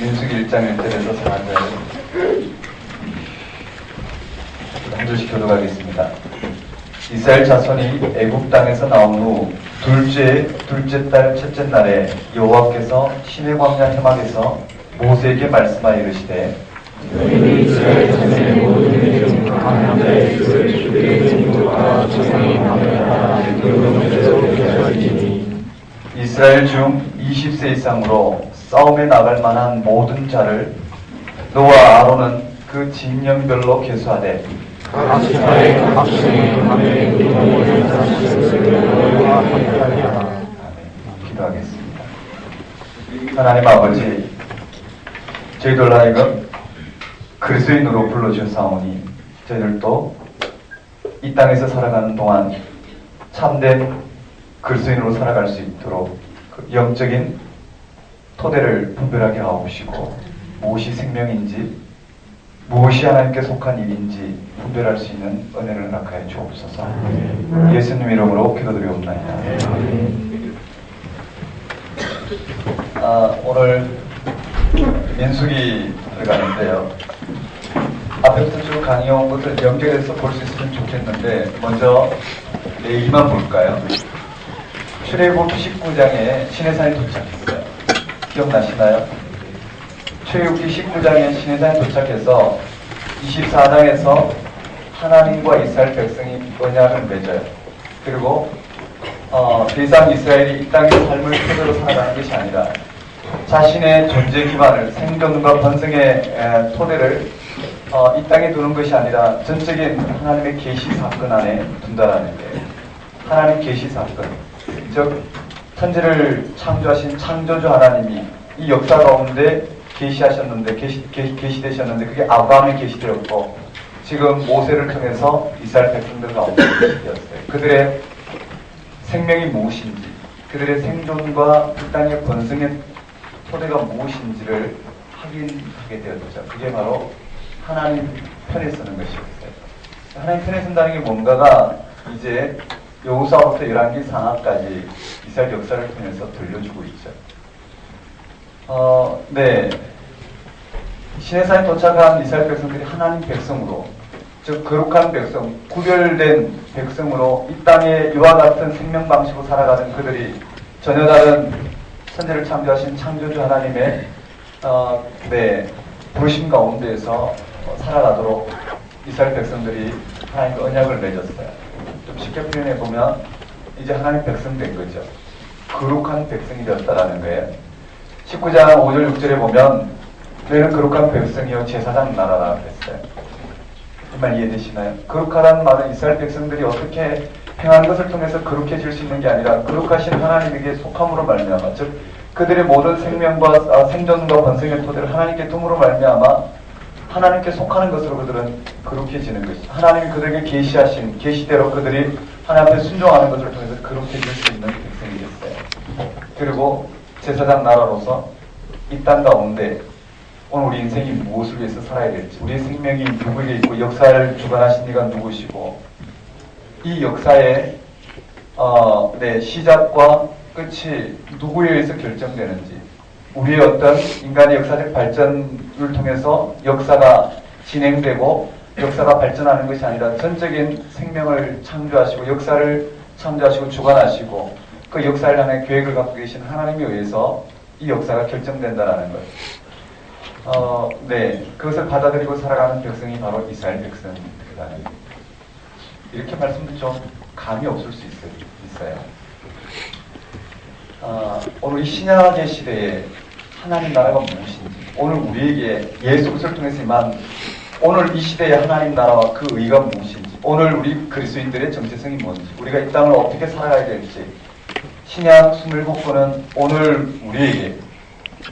민수기 1장 1절에서 4절 한 절씩 교독하겠습니다. 이스라엘 자손이 애굽 땅에서 나온 후 둘째 달 첫째 날에 여호와께서 시내 광야 해막에서 모세에게 말씀하여 이르시되 너희는 이스라엘 자손의 모든 회중과 남자의 수를 주의 증거와 조상의 마음에 따라 그러면서 배하지니 이스라엘 중 20세 이상으로 싸움에 나갈 만한 모든 자를 너와 아론은 그 진영별로 계수하되 각 지파의 각 지파의 함에 그 모든 자식을 너희와 함께하게 하라. 아멘. 기도하겠습니다. 하나님 아버지, 저희들 하여금 그리스도인으로 불러주셨사오니 저희들도 이 땅에서 살아가는 동안 참된 그리스도인으로 살아갈 수 있도록 그 영적인 토대를 분별하게 하옵시고 무엇이 생명인지 무엇이 하나님께 속한 일인지 분별할 수 있는 은혜를 허락하여 주옵소서. 예수님 이름으로 기도드리옵나이다. 오늘 민수기 들어가는데요. 앞에부터 쭉 강의한 것을 연결해서 볼 수 있으면 좋겠는데 먼저 얘기만 볼까요? 출애굽 19장에 시내산에 도착했어요. 기억나시나요? 출애굽기 19장에 시내산에 도착해서 24장에서 하나님과 이스라엘 백성이 언약을 맺어요. 그리고 더 이상 이스라엘이 이 땅의 삶을 토대로 살아가는 것이 아니라 자신의 존재 기반을 생존과 번성의 토대를 이 땅에 두는 것이 아니라 전적인 하나님의 계시 사건 안에 둔다라는 거예요. 하나님 계시 사건, 즉 천지를 창조하신 창조주 하나님이 이 역사 가운데 계시하셨는데 계시되셨는데 그게 아브라함의 계시되었고 지금 모세를 통해서 이스라엘 백성들 가운데 계시되었어요. 그들의 생명이 무엇인지, 그들의 생존과 이 땅의 번성의 토대가 무엇인지를 확인하게 되었죠. 그게 바로 하나님 편에 서는 것이었어요. 하나님 편에 선다는 게 뭔가가 이제 여호수아부터 열왕기 상하까지 이스라엘 역사를 통해서 들려주고 있죠. 네. 시내산에 도착한 이스라엘 백성들이 하나님 백성으로, 즉 거룩한 백성, 구별된 백성으로 이 땅에 이와 같은 생명 방식으로 살아가는 그들이 전혀 다른 천지를 창조하신 창조주 하나님의 부르심 가운데에서 살아가도록 이스라엘 백성들이 하나님과 언약을 맺었어요. 좀 쉽게 표현해 보면 이제 하나님 백성 된 거죠. 거룩한 백성이 되었다라는 거예요. 19장 5절 6절에 보면 너희는 거룩한 백성이요 제사장 나라라 그랬어요. 이 말 이해되시나요? 거룩하다는 말은 이스라엘 백성들이 어떻게 행한 것을 통해서 거룩해질 수 있는 게 아니라 거룩하신 하나님에게 속함으로 말미암아, 즉 그들의 모든 생명과 생존과 번성의 토대를 하나님께 둠으로 말미암아 하나님께 속하는 것으로 그들은 거룩해지는 것이죠. 하나님이 그들에게 계시하신 계시대로 그들이 하나님 앞에 순종하는 것을 통해서 거룩해질 수 있는 백성이 됐어요. 그리고 제사장 나라로서 이 땅 가운데 오늘 우리 인생이 무엇을 위해서 살아야 될지, 우리의 생명이 누구에게 있고 역사를 주관하신 이가 누구시고 이 역사의 시작과 끝이 누구에 의해서 결정되는지, 우리의 어떤 인간의 역사적 발전을 통해서 역사가 진행되고 역사가 발전하는 것이 아니라 전적인 생명을 창조하시고 역사를 창조하시고 주관하시고 그 역사를 향해 계획을 갖고 계신 하나님에 의해서 이 역사가 결정된다는 거예요. 그것을 받아들이고 살아가는 백성이 바로 이스라엘 백성이라는 거예요. 이렇게 말씀도 좀 감이 없을 수 있어요. 오늘 이 신약의 시대에 하나님 나라가 무엇인지, 오늘 우리에게 예수 그리스도를 통해서만 오늘 이 시대의 하나님 나라와 그 의가 무엇인지, 오늘 우리 그리스도인들의 정체성이 뭔지, 우리가 이 땅을 어떻게 살아가야 될지, 신약 27권은 오늘 우리에게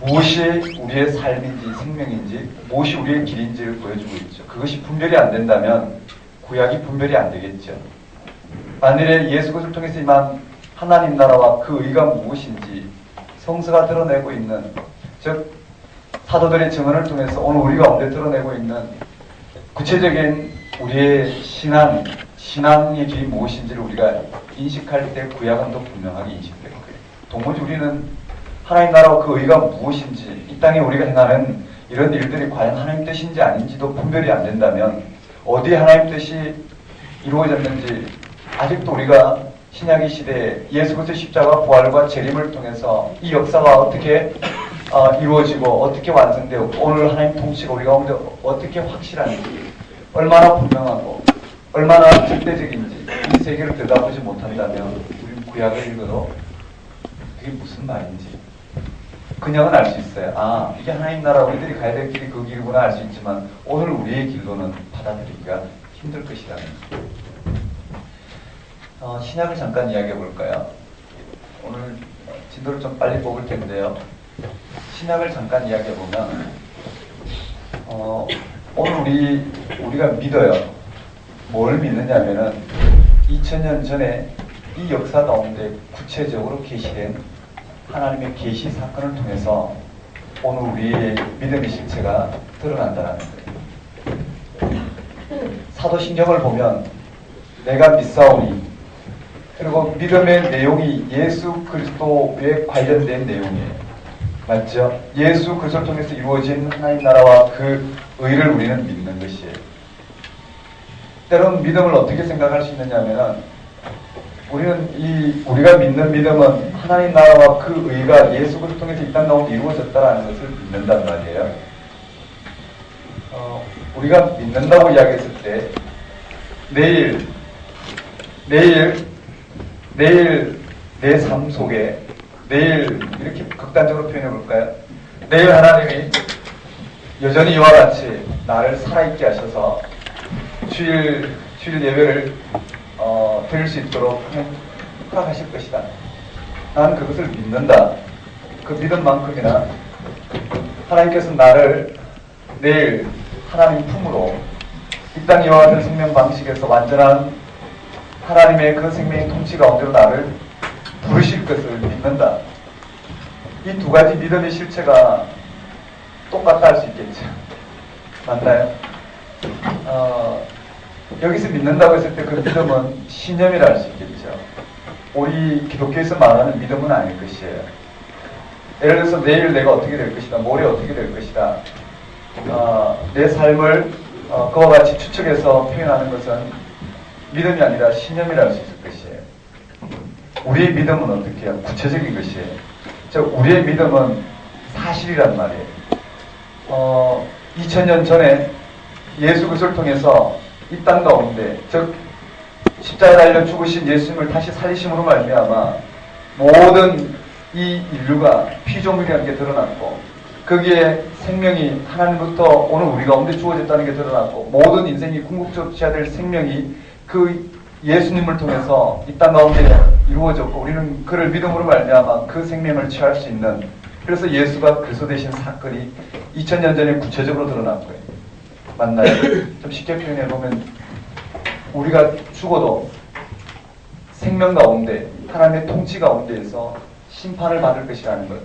무엇이 우리의 삶인지 생명인지 무엇이 우리의 길인지를 보여주고 있죠. 그것이 분별이 안 된다면 구약이 분별이 안 되겠죠. 만일에 예수 그리스도를 통해서 이만 하나님 나라와 그 의가 무엇인지 성서가 드러내고 있는, 즉 사도들의 증언을 통해서 오늘 우리 가운데 드러내고 있는 구체적인 우리의 신앙의 길이 무엇인지를 우리가 인식할 때 구약은 더 분명하게 인식될 거예요. 도무지 우리는 하나님 나라와 그 의가 무엇인지, 이 땅에 우리가 행하는 이런 일들이 과연 하나님 뜻인지 아닌지도 분별이 안 된다면 어디에 하나님 뜻이 이루어졌는지, 아직도 우리가 신약의 시대에 예수 그리스도의 십자가 부활과 재림을 통해서 이 역사가 어떻게 이루어지고 어떻게 완성되고 오늘 하나님 통치가 우리 가운데 어떻게 확실한지, 얼마나 분명하고 얼마나 절대적인지 이 세계를 들여다보지 못한다면 우리는 구약을 읽어도 그게 무슨 말인지 그냥은 알 수 있어요. 아, 이게 하나님 나라 우리들이 가야 될 길이 그 길이구나 알 수 있지만 오늘 우리의 길로는 받아들이기가 힘들 것이라는 거예요. 신약을 잠깐 이야기해 볼까요? 오늘 진도를 좀 빨리 뽑을 텐데요. 신약을 잠깐 이야기해 보면 오늘 우리가 믿어요. 뭘 믿느냐면은 2000년 전에 이 역사 가운데 구체적으로 계시된 하나님의 계시 사건을 통해서 오늘 우리의 믿음의 실체가 드러난다는 거예요. 사도신경을 보면 내가 믿사오니, 그리고 믿음의 내용이 예수 그리스도에 관련된 내용이에요. 맞죠? 예수 그리스도를 통해서 이루어진 하나님 나라와 그 의를 우리는 믿는 것이에요. 때론 믿음을 어떻게 생각할 수 있느냐 하면 우리가 믿는 믿음은 하나님 나라와 그 의가 예수 그리스도를 통해서 이 땅 가운데 이루어졌다는 것을 믿는단 말이에요. 우리가 믿는다고 이야기했을 때 내일 내 삶 속에 내일 이렇게 극단적으로 표현해 볼까요? 내일 하나님이 여전히 이와 같이 나를 살아있게 하셔서 주일 예배를 드릴 수 있도록 허락하실 것이다. 나는 그것을 믿는다. 그 믿음만큼이나 하나님께서 나를 내일 하나님 품으로 이 땅 이와 같은 생명 방식에서 완전한 하나님의 그 생명의 통치 가운데로 나를 부르실 것을 믿는다. 이 두 가지 믿음의 실체가 똑같다 할 수 있겠죠. 맞나요? 여기서 믿는다고 했을 때 그 믿음은 신념이라 할 수 있겠죠. 우리 기독교에서 말하는 믿음은 아닐 것이에요. 예를 들어서 내일 내가 어떻게 될 것이다, 모레 어떻게 될 것이다, 내 삶을 그와 같이 추측해서 표현하는 것은 믿음이 아니라 신념이라 할 수 있을 것이에요. 우리의 믿음은 어떻게 해요? 구체적인 것이에요. 즉 우리의 믿음은 사실이란 말이에요. 2000년 전에 예수 그리스도를 통해서 이 땅 가운데, 즉 십자가에 달려 죽으신 예수님을 다시 살리심으로 말미암아 모든 이 인류가 피조물이라는 게 드러났고, 거기에 생명이 하나님부터 오늘 우리 가운데 주어졌다는 게 드러났고, 모든 인생이 궁극적이어야 될 생명이 그 예수님을 통해서 이 땅 가운데 이루어졌고, 우리는 그를 믿음으로 말미암아 그 생명을 취할 수 있는, 그래서 예수가 그리스도 되신 사건이 2000년 전에 구체적으로 드러난 거예요. 맞나요? 좀 쉽게 표현해 보면 우리가 죽어도 생명 가운데 하나님의 통치 가운데에서 심판을 받을 것이라는 것,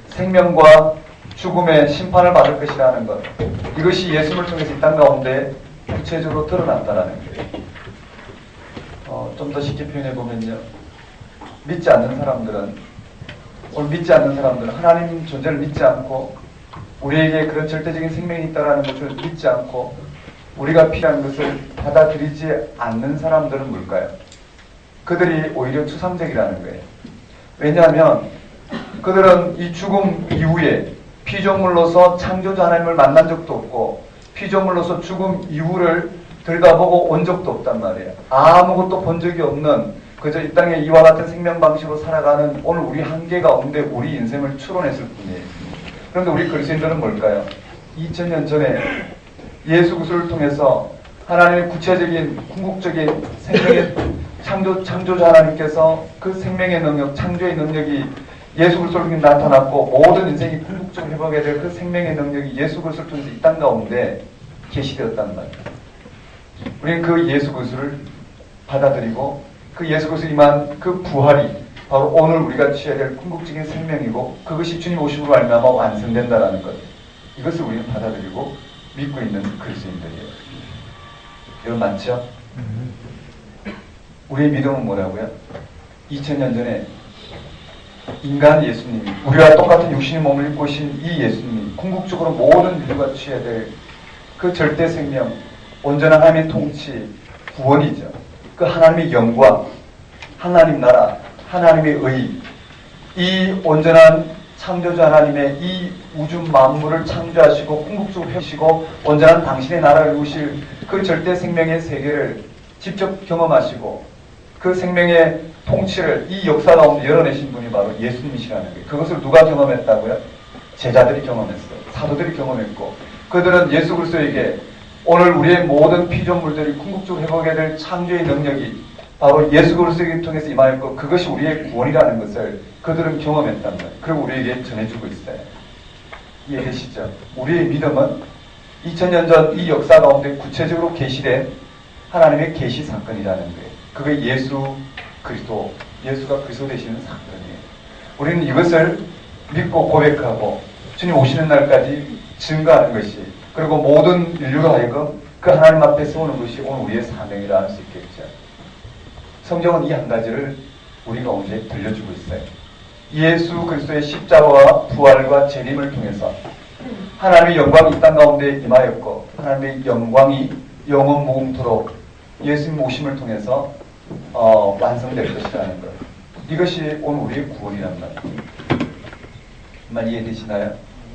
생명과 죽음의 심판을 받을 것이라는 것, 이것이 예수를 통해서 이 땅 가운데 구체적으로 드러났다라는 거예요. 좀 더 쉽게 표현해 보면요, 믿지 않는 사람들은 하나님 존재를 믿지 않고 우리에게 그런 절대적인 생명이 있다는 것을 믿지 않고 우리가 필요한 것을 받아들이지 않는 사람들은 뭘까요? 그들이 오히려 추상적이라는 거예요. 왜냐하면 그들은 이 죽음 이후에 피조물로서 창조주 하나님을 만난 적도 없고 피조물로서 죽음 이후를 들여다보고 온 적도 없단 말이에요. 아무것도 본 적이 없는, 그저 이 땅에 이와 같은 생명 방식으로 살아가는 오늘 우리 한계 가운데 우리 인생을 추론했을 뿐이에요. 그런데 우리 그리스도인들은 뭘까요? 2000년 전에 예수 그리스도를 통해서 하나님의 구체적인 궁극적인 생명의 창조자 하나님께서 그 생명의 능력, 창조의 능력이 예수 그리스도를 통해 나타났고, 모든 인생이 궁극적으로 회복해야 될 그 생명의 능력이 예수 그리스도를 통해서 이 땅 가운데 계시되었단 말이에요. 우리는 그 예수 그리스도를 받아들이고 그 예수 그리스도 임한 그 부활이 바로 오늘 우리가 취해야 될 궁극적인 생명이고, 그것이 주님 오심으로 말미암아 완성된다라는 것, 이것을 우리는 받아들이고 믿고 있는 그리스도인들이에요. 여러분 맞죠? 우리의 믿음은 뭐라고요? 2000년 전에 인간 예수님이, 우리와 똑같은 육신의 몸을 입고 오신 이 예수님이 궁극적으로 모든 인류가 취해야 될 그 절대 생명, 온전한 하나님의 통치, 구원이죠. 그 하나님의 영광, 하나님 나라, 하나님의 의, 이 온전한 창조주 하나님의 이 우주 만물을 창조하시고 궁극적으로 해주시고 온전한 당신의 나라를 이루실 그 절대 생명의 세계를 직접 경험하시고 그 생명의 통치를 이 역사 가운데 열어내신 분이 바로 예수님이시라는 거예요. 그것을 누가 경험했다고요? 제자들이 경험했어요. 사도들이 경험했고, 그들은 예수 그리스도에게 오늘 우리의 모든 피조물들이 궁극적으로 회복해야 될 창조의 능력이 바로 예수 그리스도를 통해서 임하였고, 그것이 우리의 구원이라는 것을 그들은 경험했단 말이에요. 그리고 우리에게 전해주고 있어요. 이해되시죠? 우리의 믿음은 2000년 전 이 역사 가운데 구체적으로 계시된 하나님의 계시 사건이라는 거예요. 그게 예수 그리스도, 예수가 그리스도 되시는 사건이에요. 우리는 이것을 믿고 고백하고 주님 오시는 날까지 증거하는 것이, 그리고 모든 인류가 하여금 그 하나님 앞에 세우는 것이 오늘 우리의 사명이라 할 수 있겠죠. 성경은 이 한 가지를 우리 가운데 들려주고 있어요. 예수 그리스도의 십자가와 부활과 재림을 통해서 하나님의 영광이 이 땅 가운데 임하였고, 하나님의 영광이 영원 무궁토록 예수님 오심을 통해서 완성될 것이라는 것. 이것이 오늘 우리의 구원이란 말이에요. 말 이해되시나요?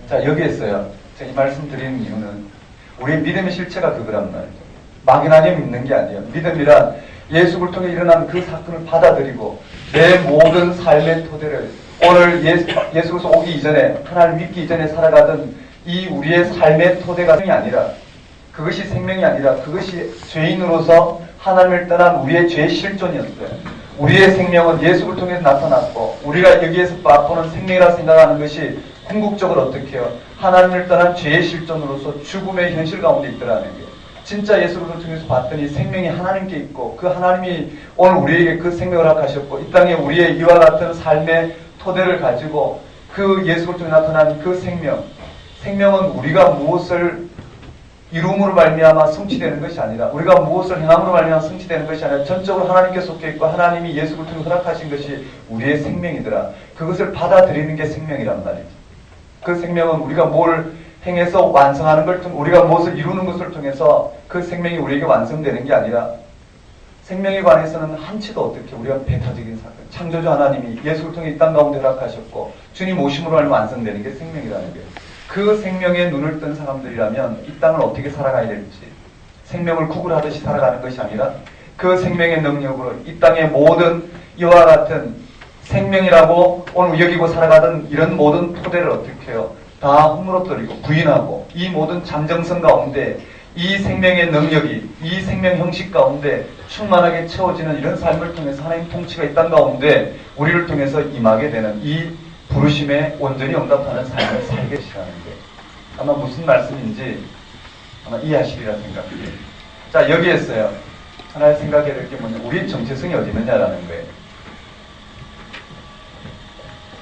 자, 여기에서요, 제가 이 말씀 드리는 이유는 우리의 믿음의 실체가 그거란 말이죠. 막연하게 믿는 게 아니에요. 믿음이란 예수를 통해 일어난 그 사건을 받아들이고 내 모든 삶의 토대를 오늘 예수께서 오기 이전에, 하나님 믿기 이전에 살아가던 이 우리의 삶의 토대가 생명이 아니라, 그것이 생명이 아니라 그것이 죄인으로서 하나님을 떠난 우리의 죄의 실존이었어요. 우리의 생명은 예수를 통해서 나타났고, 우리가 여기에서 맛보는 생명이라 생각하는 것이 궁극적으로 어떻게 해요? 하나님을 떠난 죄의 실존으로서 죽음의 현실 가운데 있더라는 거예요. 진짜 예수를 통해서 봤더니 생명이 하나님께 있고, 그 하나님이 오늘 우리에게 그 생명을 허락하셨고, 이 땅에 우리의 이와 같은 삶의 토대를 가지고 그 예수를 통해 나타난 그 생명은 우리가 무엇을 이룸으로 말미암아 성취되는 것이 아니라, 우리가 무엇을 행함으로 말미암아 성취되는 것이 아니라 전적으로 하나님께 속해 있고 하나님이 예수를 통해 허락하신 것이 우리의 생명이더라. 그것을 받아들이는 게 생명이란 말이지. 그 생명은 우리가 뭘 행해서 완성하는 걸 통해, 우리가 무엇을 이루는 것을 통해서 그 생명이 우리에게 완성되는 게 아니라, 생명에 관해서는 한치도 어떻게 우리가 배타적인 사건, 창조주 하나님이 예수를 통해 이 땅 가운데 허락하셨고 주님 오심으로 하면 완성되는 게 생명이라는 거예요. 그 생명에 눈을 뜬 사람들이라면 이 땅을 어떻게 살아가야 될지, 생명을 구걸하듯이 살아가는 것이 아니라 그 생명의 능력으로 이 땅의 모든 이와 같은 생명이라고 오늘 여기고 살아가던 이런 모든 토대를 어떻게 해요? 다 허물어뜨리고 부인하고, 이 모든 잠정성 가운데 이 생명의 능력이 이 생명 형식 가운데 충만하게 채워지는 이런 삶을 통해서 하나님 통치가 이 땅 가운데 우리를 통해서 임하게 되는 이 부르심에 온전히 응답하는 삶을 살게 되시라는 거예요. 아마 무슨 말씀인지 아마 이해하시리라 생각해요. 자, 여기에서요, 하나 생각해야 될 게 뭐냐, 우리의 정체성이 어디 있느냐라는 거예요.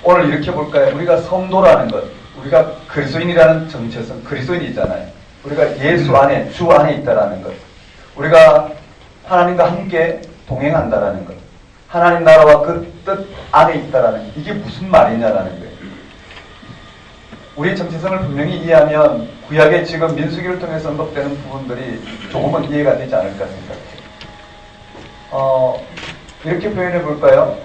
오늘 이렇게 볼까요? 우리가 성도라는 것, 우리가 그리스도인이라는 정체성, 그리스도인이잖아요. 우리가 예수 안에, 주 안에 있다라는 것, 우리가 하나님과 함께 동행한다라는 것, 하나님 나라와 그 뜻 안에 있다라는 것, 이게 무슨 말이냐라는 거예요. 우리의 정체성을 분명히 이해하면 구약의 지금 민수기를 통해서 언급되는 부분들이 조금은 이해가 되지 않을까 생각해요. 이렇게 표현해 볼까요?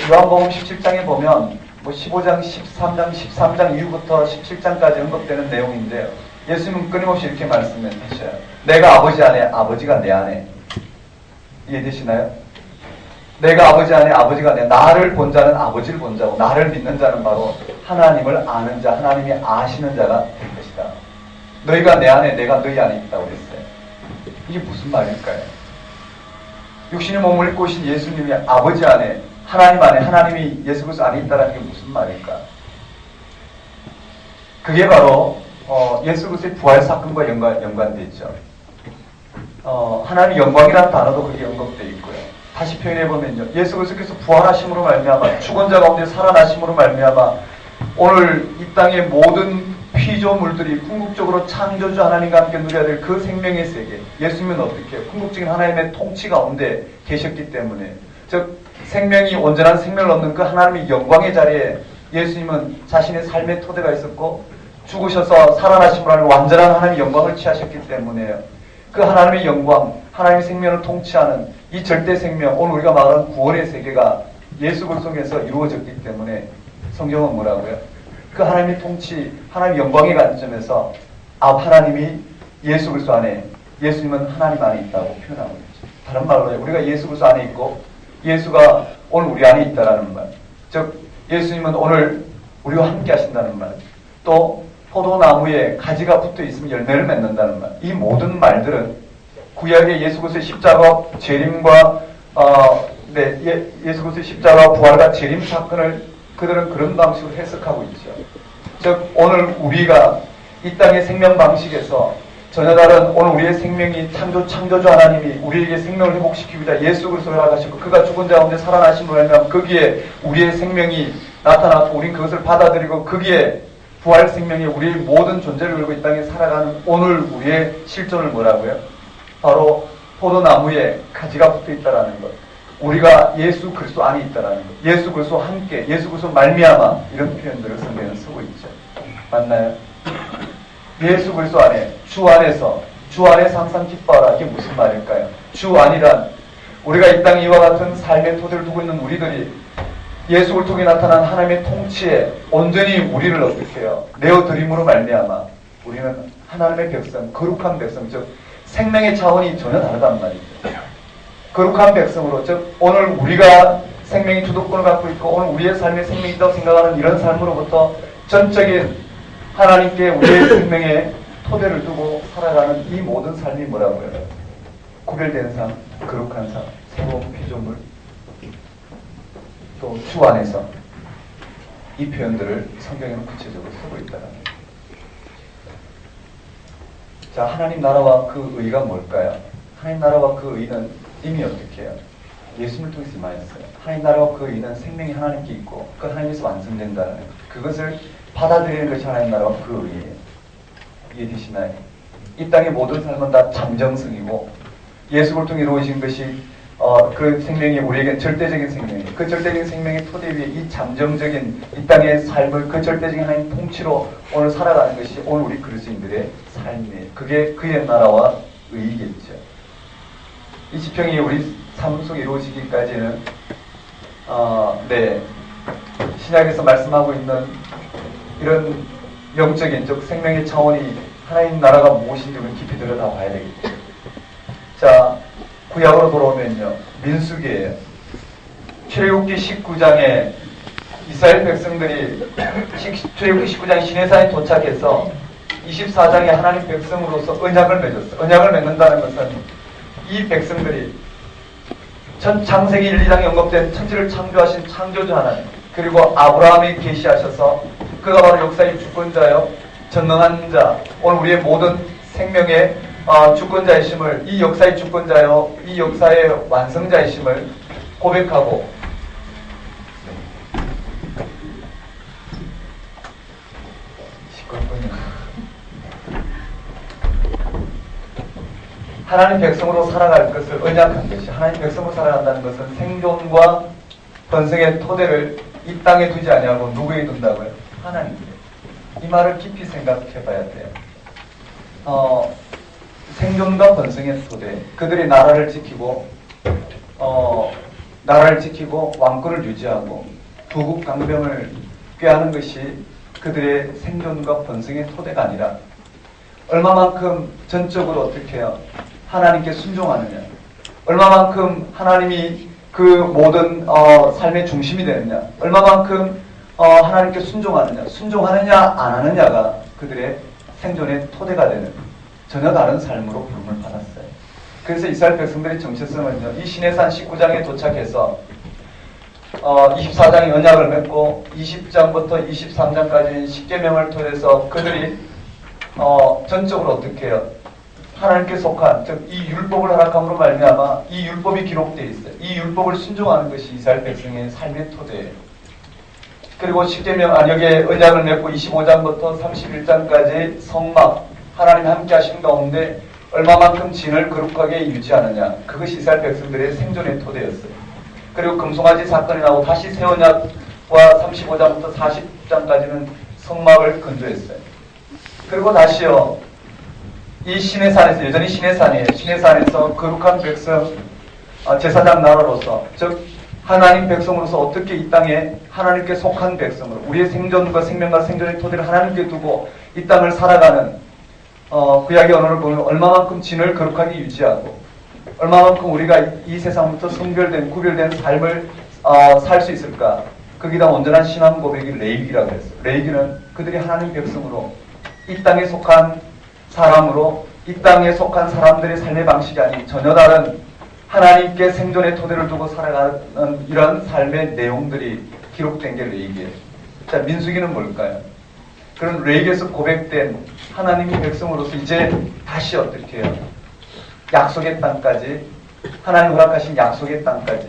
요한복음 17장에 보면 15장, 13장, 13장 이후부터 17장까지 언급되는 내용인데요. 예수님은 끊임없이 이렇게 말씀하셔요. 내가 아버지 안에, 아버지가 내 안에. 이해되시나요? 내가 아버지 안에, 아버지가 내, 나를 본 자는 아버지를 본 자고, 나를 믿는 자는 바로 하나님을 아는 자, 하나님이 아시는 자가 될 것이다. 너희가 내 안에, 내가 너희 안에 있다고 그랬어요. 이게 무슨 말일까요? 육신의 몸을 입고 오신 예수님이 아버지 안에, 하나님 안에, 하나님이 예수 그리스도 안에 있다는 게 무슨 말일까? 그게 바로 예수 그리스도의 부활 사건과 연관되어 있죠. 하나님의 영광이라는 단어도 그게 언급되어 있고요. 다시 표현해보면요, 예수 그리스도께서 부활하심으로 말미암아, 죽은 자 가운데 살아나심으로 말미암아 오늘 이 땅의 모든 피조물들이 궁극적으로 창조주 하나님과 함께 누려야 될 그 생명의 세계, 예수님은 어떻게 해요? 궁극적인 하나님의 통치 가운데 계셨기 때문에, 즉 생명이 온전한 생명을 얻는 그 하나님의 영광의 자리에 예수님은 자신의 삶의 토대가 있었고 죽으셔서 살아나신 분을 완전한 하나님의 영광을 취하셨기 때문에요. 그 하나님의 영광, 하나님의 생명을 통치하는 이 절대 생명, 오늘 우리가 말하는 구원의 세계가 예수 그리스도에서 이루어졌기 때문에 성경은 뭐라고요? 그 하나님의 통치, 하나님의 영광의 관점에서 하나님이 예수 그리스도 안에, 예수님은 하나님 안에 있다고 표현하고 있죠. 다른 말로 우리가 예수 그리스도 안에 있고 예수가 오늘 우리 안에 있다라는 말. 즉 예수님은 오늘 우리와 함께 하신다는 말. 또 포도나무에 가지가 붙어 있으면 열매를 맺는다는 말. 이 모든 말들은 구약의 예수 그리스도의 십자가 재림과 예수 그리스도의 십자가 부활과 재림 사건을 그들은 그런 방식으로 해석하고 있죠. 즉 오늘 우리가 이 땅의 생명 방식에서 전혀 다른 오늘 우리의 생명이 창조주 하나님이 우리에게 생명을 회복시키기 위해 예수 그리스도를 허락하시고 그가 죽은 자 가운데 살아나신 분을 하면 거기에 우리의 생명이 나타났고 우린 그것을 받아들이고 거기에 부활 생명이 우리의 모든 존재를 걸고 이 땅에 살아가는 오늘 우리의 실존을 뭐라고요? 바로 포도나무에 가지가 붙어 있다라는 것. 우리가 예수 그리스도 안에 있다라는 것. 예수 그리스도와 함께, 예수 그리스도 말미암아 이런 표현들을 성경에는 쓰고 있죠. 맞나요? 예수 그리스도 안에, 주 안에서, 주 안에서 항상 기뻐하라. 이게 무슨 말일까요? 주 안이란 우리가 이 땅에 이와 같은 삶의 토대를 두고 있는 우리들이 예수를 통해 나타난 하나님의 통치에 온전히 우리를 어떻게 해요? 내어드림으로 말미암아 우리는 하나님의 백성, 거룩한 백성, 즉 생명의 차원이 전혀 다르단 말이죠. 거룩한 백성으로, 즉 오늘 우리가 생명의 주도권을 갖고 있고 오늘 우리의 삶의 생명이라고 생각하는 이런 삶으로부터 전적인 하나님께 우리의 생명의 토대를 두고 살아가는 이 모든 삶이 뭐라고요? 구별된 삶, 거룩한 삶, 새로운 피조물, 또 주 안에서 이 표현들을 성경에는 구체적으로 쓰고 있다는 거예요. 자, 하나님 나라와 그 의가 뭘까요? 하나님 나라와 그 의는 이미 어떻게 해요? 예수님을 통해서 임하였어요. 하나님 나라와 그 의는 생명이 하나님께 있고 그 하나님에서 완성된다는 거예요. 그것을 받아들이는 것이 하나님 나라와 그 의예요. 이해되시나요? 이 땅의 모든 삶은 다 잠정성이고 예수를 통해 이루어진 것이 그 생명이 우리에겐 절대적인 생명이에요. 그 절대적인 생명의 토대 위에 이 잠정적인 이 땅의 삶을 그 절대적인 하나님 통치로 오늘 살아가는 것이 오늘 우리 그리스도인들의 삶이에요. 그게 그의 나라와 의이겠죠. 이 지평이 우리 삶 속에 이루어지기까지는 신약에서 말씀하고 있는 이런 영적인 즉 생명의 차원이 하나님 나라가 무엇인지 우리 깊이 들여다봐야 되겠죠. 자, 구약으로 돌아오면요. 민수기예요. 출애굽기 19장에 이스라엘 백성들이 출애굽기 19장 시내산에 도착해서 24장에 하나님 백성으로서 언약을 맺었어요. 언약을 맺는다는 것은 이 백성들이 창세기 1, 2장에 언급된 천지를 창조하신 창조주 하나님 그리고 아브라함이 계시하셔서 그가 바로 역사의 주권자요 전능한 자 오늘 우리의 모든 생명의 주권자이심을 이 역사의 주권자요 이 역사의 완성자이심을 고백하고 시끄럽군요. 하나님 백성으로 살아갈 것을 언약한 것이 하나님 백성으로 살아간다는 것은 생존과 번성의 토대를 이 땅에 두지 아니하고 누구에게 둔다고요? 하나님께. 이 말을 깊이 생각해 봐야 돼요. 생존과 번성의 토대, 그들이 나라를 지키고 왕권을 유지하고 부국 강병을 꾀하는 것이 그들의 생존과 번성의 토대가 아니라 얼마만큼 전적으로 어떻게 해요? 하나님께 순종하느냐, 얼마만큼 하나님이 그 모든 삶의 중심이 되느냐, 얼마만큼 하나님께 순종하느냐 안 하느냐가 그들의 생존의 토대가 되는 전혀 다른 삶으로 부름을 받았어요. 그래서 이스라엘 백성들의 정체성은요, 이 시내산 19장에 도착해서 24장의 언약을 맺고 20장부터 23장까지 십계명을 통해서 그들이 전적으로 어떻게 해요? 하나님께 속한, 즉 이 율법을 허락함으로 말미암아 이 율법이 기록되어 있어요. 이 율법을 순종하는 것이 이스라엘 백성의 삶의 토대예요. 그리고 십계명 안역의 언약을 맺고 25장부터 31장까지 성막, 하나님 함께 하신 가운데 얼마만큼 진을 거룩하게 유지하느냐, 그것이 이스라엘 백성들의 생존의 토대였어요. 그리고 금송아지 사건이 나오고 다시 세언약과 35장부터 40장까지는 성막을 건조했어요. 그리고 다시요, 이 시내산에서, 여전히 시내산이에요. 시내산에서 거룩한 백성, 제사장 나라로서, 즉 하나님 백성으로서 어떻게 이 땅에 하나님께 속한 백성으로 우리의 생존과 생명과 생존의 토대를 하나님께 두고 이 땅을 살아가는 구약의 언어를 보면 얼마만큼 진을 거룩하게 유지하고 얼마만큼 우리가 이 세상부터 성별된 구별된 삶을 살 수 있을까. 거기다 온전한 신앙 고백이 레위기라고 했어요. 레위기는 그들이 하나님 백성으로 이 땅에 속한 사람으로 이 땅에 속한 사람들의 삶의 방식이 아닌 전혀 다른 하나님께 생존의 토대를 두고 살아가는 이런 삶의 내용들이 기록된 게 레위기예요. 자, 민수기는 뭘까요? 그런 레위기에서 고백된 하나님의 백성으로서 이제 다시 어떻게 해요? 약속의 땅까지, 하나님 허락하신 약속의 땅까지,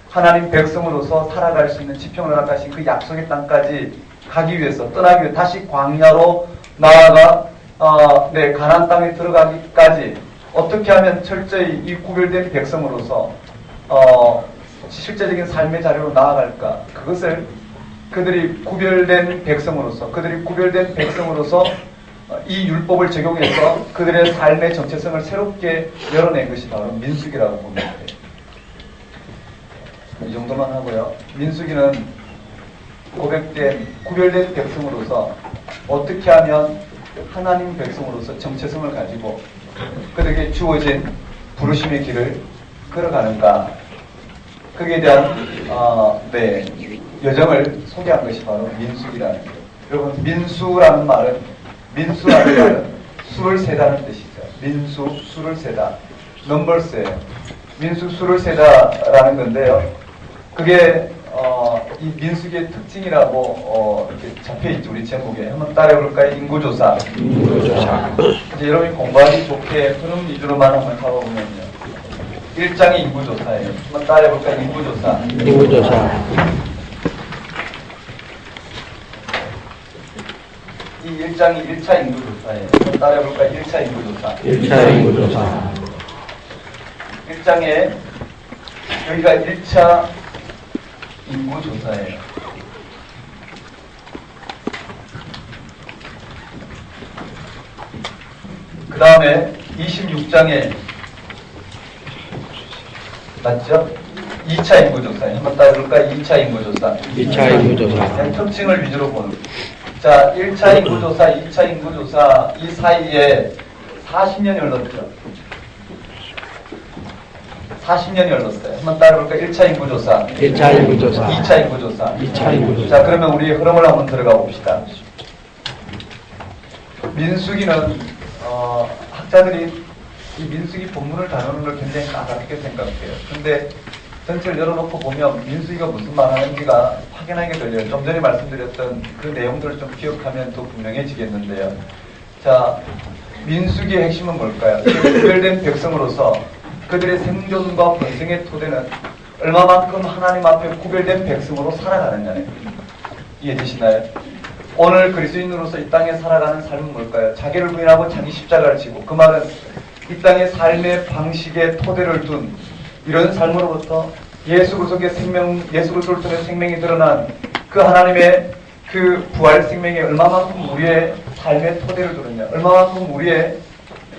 하나님 백성으로서 살아갈 수 있는 지평을 허락하신 그 약속의 땅까지 가기 위해서, 떠나기 위해 다시 광야로 나아가 가나안 땅에 들어가기까지 어떻게 하면 철저히 이 구별된 백성으로서 실제적인 삶의 자리로 나아갈까? 그것을 그들이 구별된 백성으로서 이 율법을 적용해서 그들의 삶의 정체성을 새롭게 열어낸 것이 바로 민수기라고 보면 돼요. 이 정도만 하고요. 민수기는 구별된 백성으로서 어떻게 하면 하나님 백성으로서 정체성을 가지고 그들에게 주어진 부르심의 길을 걸어가는가, 거기에 대한 여정을 소개한 것이 바로 민수기라는 거예요. 여러분, 민수라는 말은 수를 세다는 뜻이죠. 민수, 수를 세다. 넘버스예요. 민수, 수를 세다라는 건데요. 그게 이 민수기의 특징이라고 이렇게 잡혀있죠. 우리 제목에. 한번 따라해볼까요? 인구조사. 이제 여러분이 공부하기 좋게 흐름 위주로만 한번 가보면요. 1장이 인구조사예요. 한번 따라해볼까요? 인구조사. 이 1장이 1차 인구조사예요. 한번 따라해볼까요? 1차 인구조사. 1장에 여기가 1차 인구조사예요. 그 다음에 26장에 맞죠? 2차 인구조사예요. 한번 따라해볼까요? 2차 인구조사. 그냥 특징을 위주로 보는. 자, 1차 인구조사, 2차 인구조사 이 사이에 40년이 흘렀죠. 40년이 흘렀어요. 한번 따라해볼까요? 1차 인구조사. 2차 인구조사. 자, 그러면 우리 흐름을 한번 들어가 봅시다. 민수기는 학자들이 이 민수기 본문을 다루는 걸 굉장히 까다롭게 생각해요. 근데 전체를 열어놓고 보면 민수기가 무슨 말하는지가 확연하게 들려요. 좀 전에 말씀드렸던 그 내용들을 좀 기억하면 더 분명해지겠는데요. 자, 민수기의 핵심은 뭘까요? 구별된 백성으로서 그들의 생존과 번성의 토대는 얼마만큼 하나님 앞에 구별된 백성으로 살아가느냐예요. 이해되시나요? 오늘 그리스도인으로서 이 땅에 살아가는 삶은 뭘까요? 자기를 부인하고 자기 십자가를 지고, 그 말은 이 땅의 삶의 방식의 토대를 둔 이런 삶으로부터 예수 그리스도의 생명, 예수 그리스도를 통해 생명이 드러난 그 하나님의 그 부활 생명에 얼마만큼 우리의 삶의 토대를 두느냐, 얼마만큼 우리의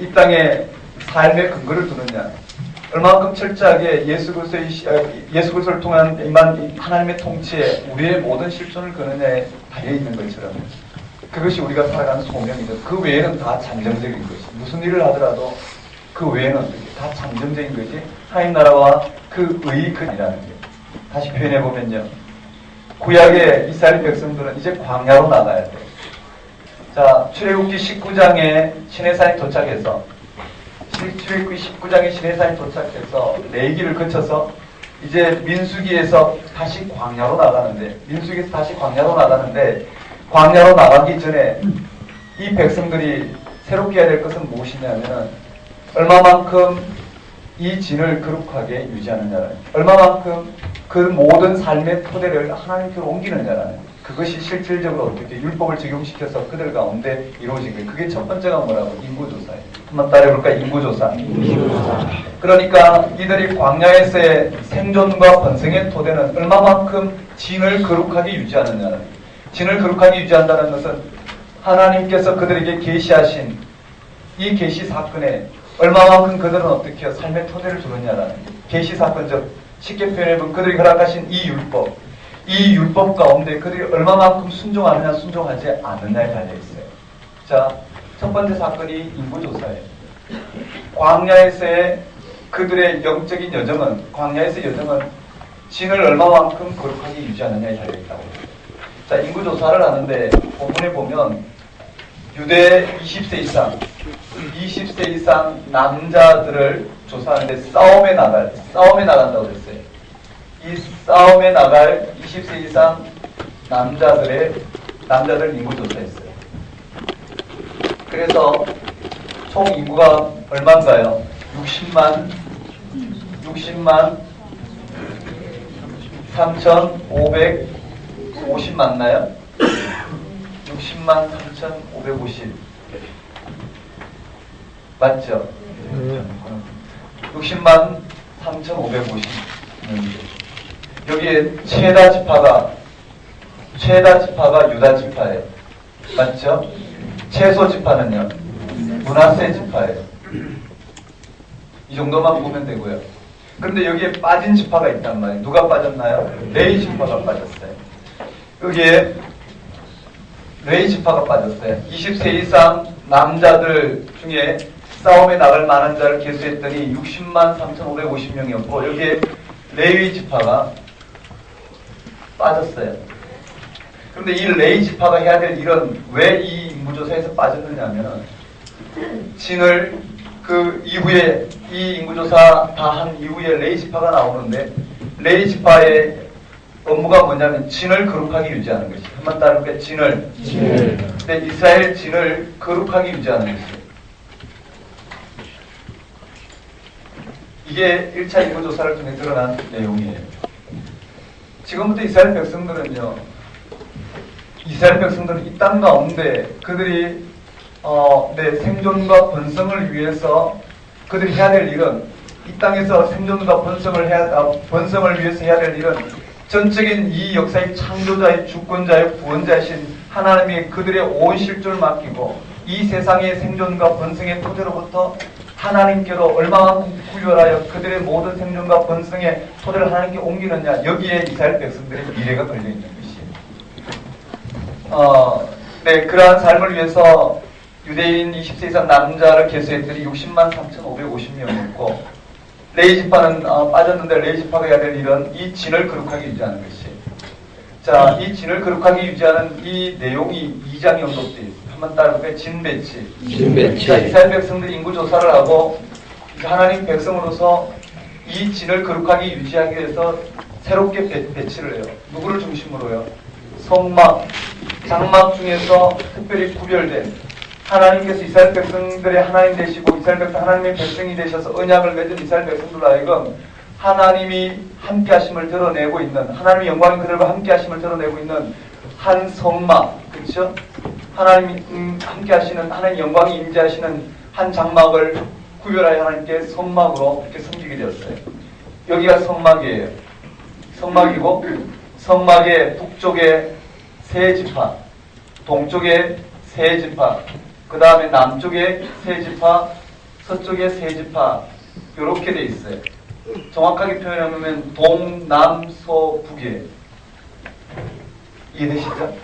이 땅의 삶의 근거를 두느냐, 얼마만큼 철저하게 예수 그리스도를 통한 임한 하나님의 통치에 우리의 모든 실존을 거느냐에 달려 있는 것처럼 그것이 우리가 살아가는 소명이죠. 그 외에는 다 잠정적인 것이, 무슨 일을 하더라도 그 외에는 다 잠정적인 것이 하나님 나라와 그 의의근이라는 게. 다시 표현해 보면요, 구약의 이스라엘 백성들은 이제 광야로 나가야 돼요. 자, 출애굽기 19장에 시내산에 도착해서, 출애굽기 19장에 시내산에 도착해서 레위기를 거쳐서 이제 민수기에서 다시 광야로 나가는데, 광야로 나가기 전에 이 백성들이 새롭게 해야 될 것은 무엇이냐면은 얼마만큼 이 진을 거룩하게 유지하느냐라는, 얼마만큼 그 모든 삶의 토대를 하나님께로 옮기느냐라는, 그것이 실질적으로 어떻게 율법을 적용시켜서 그들 가운데 이루어진 거예요. 그게 첫 번째가 뭐라고? 인구조사예요. 한번 따라해볼까? 인구조사. 그러니까 이들이 광야에서의 생존과 번성의 토대는 얼마만큼 진을 거룩하게 유지하느냐는, 진을 거룩하게 유지한다는 것은 하나님께서 그들에게 계시하신 이 계시 사건에 얼마만큼 그들은 어떻게 해요? 삶의 토대를 주느냐라는 계시 사건, 즉 쉽게 표현해보면 그들이 허락하신 이 율법 가운데 그들이 얼마만큼 순종하느냐 순종하지 않느냐에 달려있어요. 자, 첫 번째 사건이 인구조사예요. 광야에서의 그들의 영적인 여정은, 광야에서의 여정은 진을 얼마만큼 거룩하게 유지하느냐에 달려있다고. 자, 인구조사를 하는데 본문에 보면 유대 20세 이상 남자들을 조사하는데 싸움에 나간다고 그랬어요. 이 싸움에 나갈 20세 이상 남자들 인구조사했어요. 그래서 총 인구가 얼마인가요? 60만 3,550 맞나요? 60만 3,550 맞죠? 60만 3,550 여기에 최다 지파가 유다 지파예요. 맞죠? 최소 지파는요? 므낫세 지파예요. 이 정도만 보면 되고요. 그런데 여기에 빠진 지파가 있단 말이에요. 누가 빠졌나요? 레위 지파가 빠졌어요. 여기에 레위 지파가 빠졌어요. 20세 이상 남자들 중에 싸움에 나갈 만한 자를 계수했더니 60만 3,550명이었고 여기에 레위 지파가 빠졌어요. 그런데 이 레위 지파가 해야 될 일은 왜 이 인구조사에서 빠졌느냐면 진을 그 이후에 이 인구조사 다 한 이후에 레위 지파가 나오는데 레위 지파의 업무가 뭐냐면 진을 거룩하게 유지하는 것이. 한번 따르게 진을. 네, 이스라엘 진을 거룩하게 유지하는 것이. 이게 1차 인구조사를 통해 드러난 내용이에요. 지금부터 이스라엘 백성들은 이 땅 가운데 그들이 내 생존과 번성을 위해서 그들이 해야 될 일은 이 땅에서 생존과 번성을 위해서 해야 될 일은 전적인 이 역사의 창조자의 주권자의 구원자이신 하나님이 그들의 온 실존을 맡기고 이 세상의 생존과 번성의 토대로부터 하나님께로 얼마만큼 구별하여 그들의 모든 생존과 번성의 토대를 하나님께 옮기느냐, 여기에 이스라엘 백성들의 미래가 걸려있는 것이에요. 네, 그러한 삶을 위해서 유대인 20세 이상 남자를 계수했더니 60만 3,550명이었고 레위 지파는 빠졌는데 레위 지파가 해야 될 일은 이 진을 거룩하게 유지하는 것이에요. 자, 이 진을 거룩하게 유지하는 이 내용이 2장에 언급되어 있어요. 한번 따라볼까요? 진배치. 자, 이스라엘 백성들이 인구조사를 하고 하나님 백성으로서 이 진을 거룩하게 유지하기 위해서 새롭게 배치를 해요. 누구를 중심으로요? 성막, 장막 중에서 특별히 구별된 하나님께서 이스라엘 백성들의 하나님 되시고 이스라엘 백성 하나님의 백성이 되셔서 언약을 맺은 이스라엘 백성들로 하여금 하나님이 함께 하심을 드러내고 있는, 하나님의 영광이 그들과 함께 하심을 드러내고 있는 한 성막, 그렇죠? 하나님이 함께 하시는, 하나님의 영광이 임재하시는 한 장막을 구별하여 하나님께 성막으로 이렇게 섬기게 되었어요. 여기가 성막이에요. 성막이고 성막의 북쪽에 세 지파, 동쪽에 세 지파, 그 다음에 남쪽에 세 지파, 서쪽에 세 지파, 이렇게 돼 있어요. 정확하게 표현하면 동남서북에. 이해되시죠?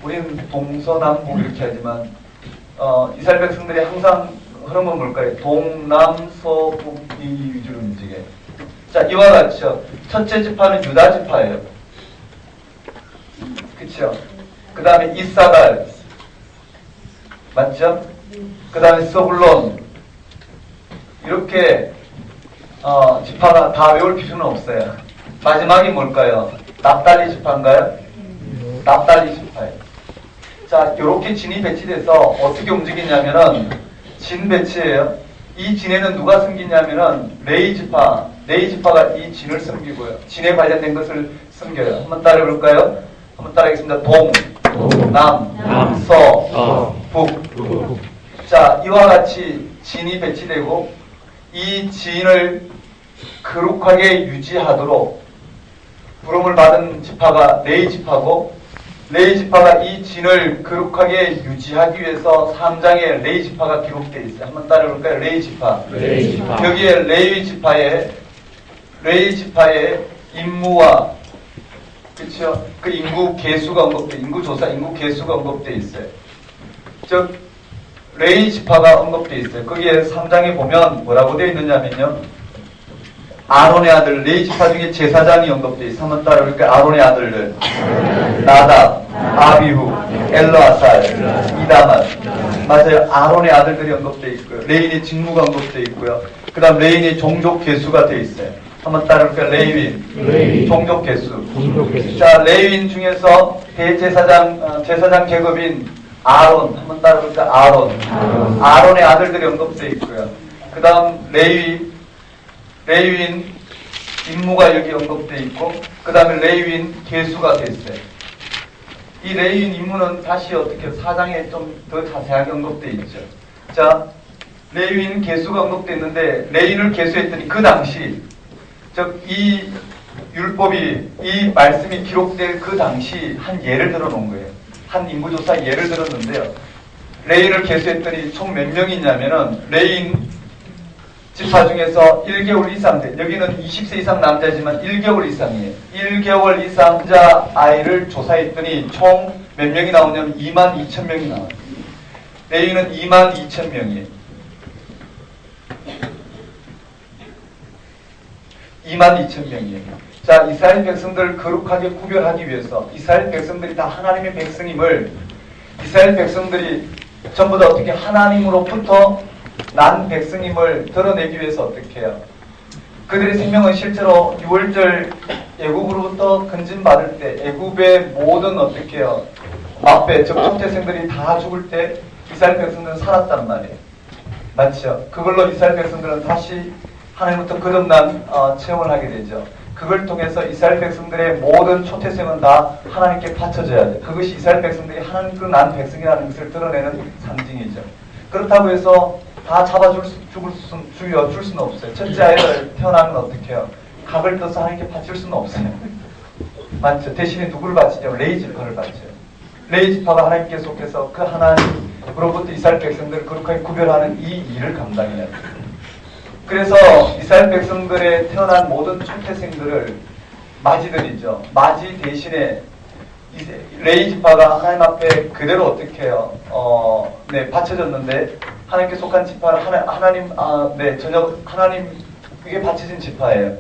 우리는 동서남북 이렇게 하지만 이스라엘 백성들이 항상 흐름은 뭘까요? 동남서북 이 위주로 움직여요. 자, 이와 같이요. 첫째 지파는 유다 지파예요. 그쵸? 그 다음에 이사갈, 맞죠? 그 다음에 서불론, 이렇게 지파가 다 외울 필요는 없어요. 마지막이 뭘까요? 납달리 지파인가요? 납달리 지파예요. 자, 이렇게 진이 배치돼서 어떻게 움직이냐면은 진 배치예요. 이 진에는 누가 섬기냐면은 레위 지파가 이 진을 섬기고요. 진에 관련된 것을 섬겨요. 한번 따라해볼까요? 한번 따라하겠습니다. 동, 남, 서, 북. 자, 이와 같이 진이 배치되고 이 진을 거룩하게 유지하도록 부름을 받은 지파가 레위 지파고, 레위 지파가 이 진을 거룩하게 유지하기 위해서 3장에 레위 지파가 기록되어 있어요. 한번 따라해볼까요? 레위 지파. 여기에 레위 지파의 임무와, 그렇죠? 그 인구 개수가 인구 조사, 인구 개수가 언급되어 있어요. 즉 레위 지파가 언급되어 있어요. 거기에 3장에 보면 뭐라고 되어 있느냐면요, 아론의 아들, 레위 지파 중에 제사장이 언급되어 있어요. 한번 따라볼까요? 아론의 아들들, 나답, 아비후, 엘르아살, 이다만. 맞아요. 아론의 아들들이 언급되어 있고요. 레위인의 직무가 언급되어 있고요. 그 다음 레위인의 종족 개수가 되어 있어요. 한번 따라볼까요? 레위인, 종족 개수. 자, 레위인 중에서 제사장 계급인 아론, 한번 따라볼까요? 아론의 아들들이 언급되어 있고요. 그 다음 레위인 임무가 여기 언급되어 있고, 그 다음에 레위인 개수가 되어 있어요. 이 레위인 임무는 다시 어떻게 4장에 좀 더 자세하게 언급되어 있죠. 자, 레위인 개수가 언급되어 있는데, 레위인을 개수했더니 그 당시, 즉 이 율법이, 이 말씀이 기록된 그 당시 한 예를 들어 놓은 거예요. 한 인구조사 예를 들었는데요. 레위인을 개수했더니 총 몇 명이냐면은, 레위인 지파 중에서 1개월 이상 돼. 여기는 20세 이상 남자지만 1개월 이상이에요. 1개월 이상자 아이를 조사했더니 총 몇 명이 나오냐면 22,000명이 나와요. 레위인은 22,000명이에요. 22,000명이에요. 자, 이스라엘 백성들을 거룩하게 구별하기 위해서, 이스라엘 백성들이 다 하나님의 백성임을, 이스라엘 백성들이 전부 다 어떻게 하나님으로부터 난 백성임을 드러내기 위해서 어떻게 해요? 그들의 생명은 실제로 6월절 애굽으로부터 건진받을 때, 애굽의 모든 어떻게 해요? 앞에 적종태생들이 다 죽을 때 이스라엘 백성들은 살았단 말이에요. 맞죠? 그걸로 이스라엘 백성들은 다시 하나님부터 거듭난 체험을 하게 되죠. 그걸 통해서 이스라엘 백성들의 모든 초태생은 다 하나님께 바쳐져야 돼요. 그것이 이스라엘 백성들이 하나님께 난 백성이라는 것을 드러내는 상징이죠. 그렇다고 해서 다 죽여 줄 수는 없어요. 첫째 아이를 태어나면 어떻게 해요? 각을 떠서 하나님께 바칠 수는 없어요. 맞죠? 대신에 누구를 바치죠? 레위 지파를 바쳐요. 레위 지파가 하나님께 속해서 그 하나님으로부터 이스라엘 백성들을 거룩하게 구별하는 이 일을 감당해야 돼요. 그래서 이스라엘 백성들의 태어난 모든 초태생들을 마지들이죠. 마지 대신에 레위 지파가 하나님 앞에 그대로 어떻게 해요? 바쳐졌는데, 하나님께 속한 지파는 하나님에게 바쳐진 지파예요.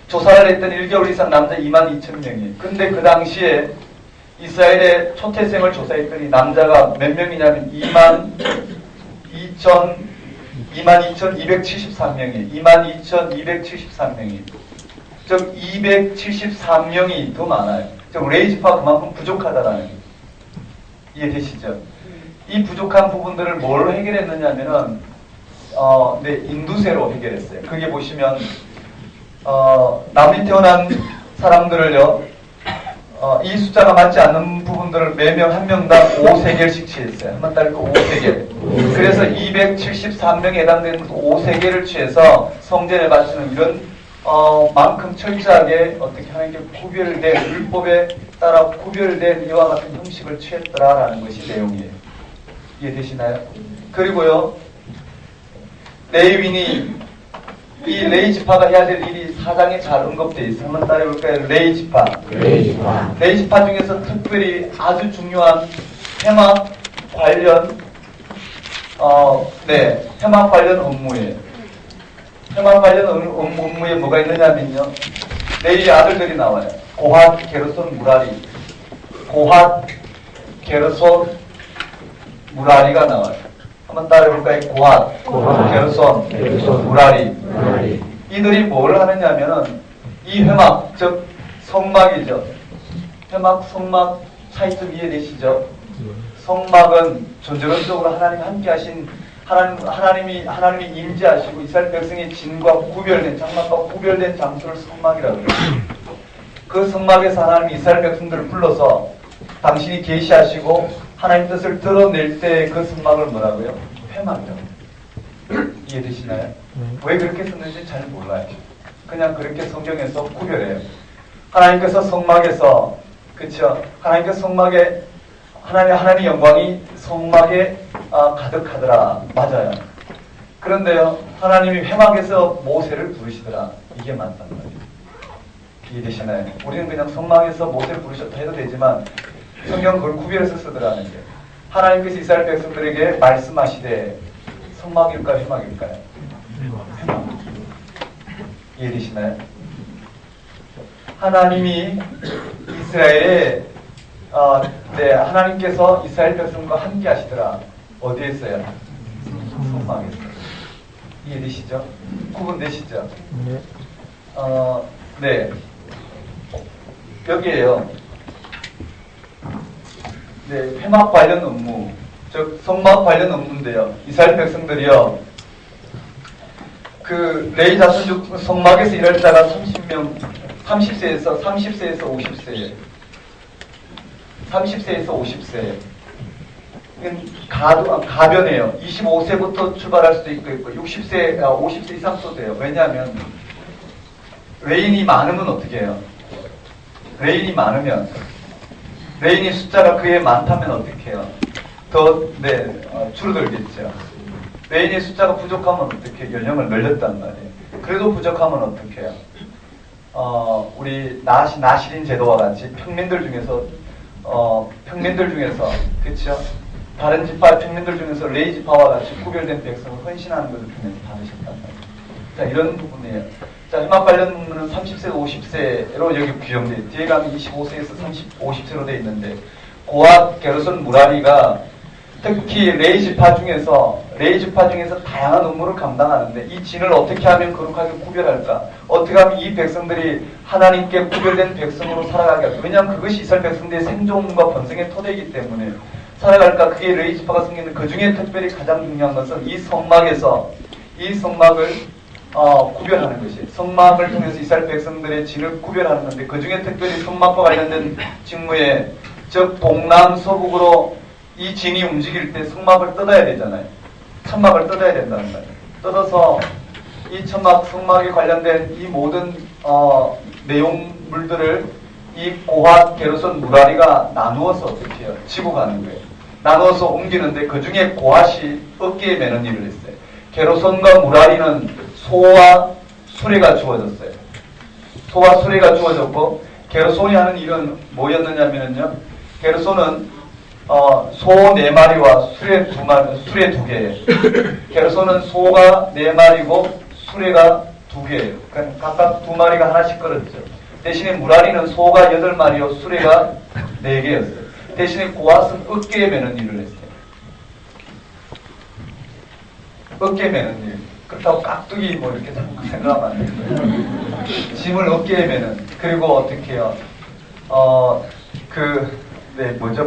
조사를 했던 1개월 이상 남자 22,000명이. 근데 그 당시에 이스라엘의 초태생을 조사했더니 남자가 몇 명이냐면 22,273명이. 22,273명이. 즉 273명이 더 많아요. 즉 레위 지파가 그만큼 부족하다라는 거예요. 이해되시죠? 이 부족한 부분들을 뭘로 해결했느냐면은 인두세로 해결했어요. 그게 보시면 남이 태어난 사람들을요, 이 숫자가 맞지 않는 부분들을 매명 한 명당 5세겔씩 취했어요. 한번 따르고 5세겔. 그래서 273명에 해당되는 5세겔을 취해서 성전에 바치는 이런 만큼 철저하게 어떻게 하나님께 구별된, 율법에 따라 구별된 이와 같은 형식을 취했더라라는 것이 내용이에요. 이해되시나요? 그리고요, 레위인이, 이 레위 지파가 해야 될 일이 4장에 잘 언급되어 있어요. 한번 따라해볼까요? 레위 지파. 레위 지파 중에서 특별히 아주 중요한 회막 관련, 회막 관련 업무예요. 회막 관련 업무에 뭐가 있느냐면요, 레위 아들들이 나와요. 고핫, 게르손, 무라리. 고핫, 게르손, 무라리가 나와요. 한번 따라해볼까요? 고핫, 게르손, 무라리. 이들이 뭘 하느냐면은 이 회막, 즉 성막이죠. 회막, 성막 차이점 이해되시죠? 성막은 전적으로 하나님 함께 하신, 하나님이 임재하시고 이스라엘 백성의 진과 구별된, 장막과 구별된 장소를 성막이라고 해요. 그 성막에서 하나님이 이스라엘 백성들을 불러서 당신이 계시하시고 하나님 뜻을 드러낼 때 그 성막을 뭐라고요? 회막이라고. 이해되시나요? 왜 그렇게 썼는지 잘 몰라요. 그냥 그렇게 성경에서 구별해요. 하나님께서 성막에서, 그쵸? 하나님께서 성막에, 하나님의 영광이 성막에 가득하더라. 맞아요. 그런데요, 하나님이 회막에서 모세를 부르시더라. 이게 맞단 말이에요. 이해되시나요? 우리는 그냥 성막에서 모세를 부르셨다 해도 되지만, 성경은 그걸 구별해서 쓰더라는 게. 하나님께서 이스라엘 백성들에게 말씀하시되, 성막일까요? 회막일까요? 회막. 이해되시나요? 하나님이 이스라엘에 하나님께서 이스라엘 백성과 함께 하시더라. 어디에 있어요? 성막에 있어요. 이해되시죠? 구분되시죠? 네. 여기에요. 네, 회막 관련 업무, 즉 성막 관련 업무인데요. 이스라엘 백성들이요. 그 레위 자손 중 성막에서 일할 자가 30명, 30세에서 50세예요. 30세에서 50세. 가변해요. 25세부터 출발할 수도 있고 60세, 50세 이상도 돼요. 왜냐하면 레인이 많으면 어떻게 해요? 레인이 많으면, 레인이 숫자가 그에 많다면 어떻게 해요? 줄어들겠죠. 레인의 숫자가 부족하면 어떻게 해요? 연령을 늘렸단 말이에요. 그래도 부족하면 어떻게 해요? 우리 나시린 제도와 같이 평민들 중에서, 그쵸? 다른 지파 평민들 중에서 레이 지파와 같이 구별된 백성을 헌신하는 것을 통해서 받으셨단 말이에요. 자, 이런 부분이에요. 자, 회막 관련 부분은 30세, 50세로 여기 규정돼 있어요. 뒤에 가면 25세에서 50세로 돼 있는데, 고앗, 게르손, 무라리가 특히 레이 지파 중에서 다양한 업무를 감당하는데, 이 진을 어떻게 하면 거룩하게 구별할까? 어떻게 하면 이 백성들이 하나님께 구별된 백성으로 살아가게 할까? 왜냐하면 그것이 이스라엘 백성들의 생존과 번성의 토대이기 때문에 살아갈까? 그게 레이 지파가 생기는, 그 중에 특별히 가장 중요한 것은 이 성막을 구별하는 것이에요. 성막을 통해서 이스라엘 백성들의 진을 구별하는 건데, 그 중에 특별히 성막과 관련된 직무에, 즉 동남서북으로 이 진이 움직일 때 성막을 뜯어야 되잖아요. 천막을 뜯어야 된다는 거예요. 뜯어서 이 성막에 관련된 이 모든 내용물들을 이 고앗, 게르손, 무라리가 나누어서 어떻게 해요? 지고 가는 거예요. 나누어서 옮기는데, 그 중에 고앗이 어깨에 매는 일을 했어요. 게르손과 무라리는 소와 수레가 주어졌어요. 소와 수레가 주어졌고, 게르손이 하는 일은 뭐였느냐면요, 게르손은 소 4마리와 수레 2개예요. 게르손은 소가 4마리고 수레가 2개예요. 그러니까 각각 2마리가 하나씩 끌었죠. 대신에 무라리는 소가 8마리요, 수레가 4개였어요. 대신에 고앗은 어깨에 매는 일을 했어요. 어깨에 매는 일. 그렇다고 깍두기 뭐 이렇게 생각하면 안 되고요. 짐을 어깨에 매는. 그리고 어떻게 해요?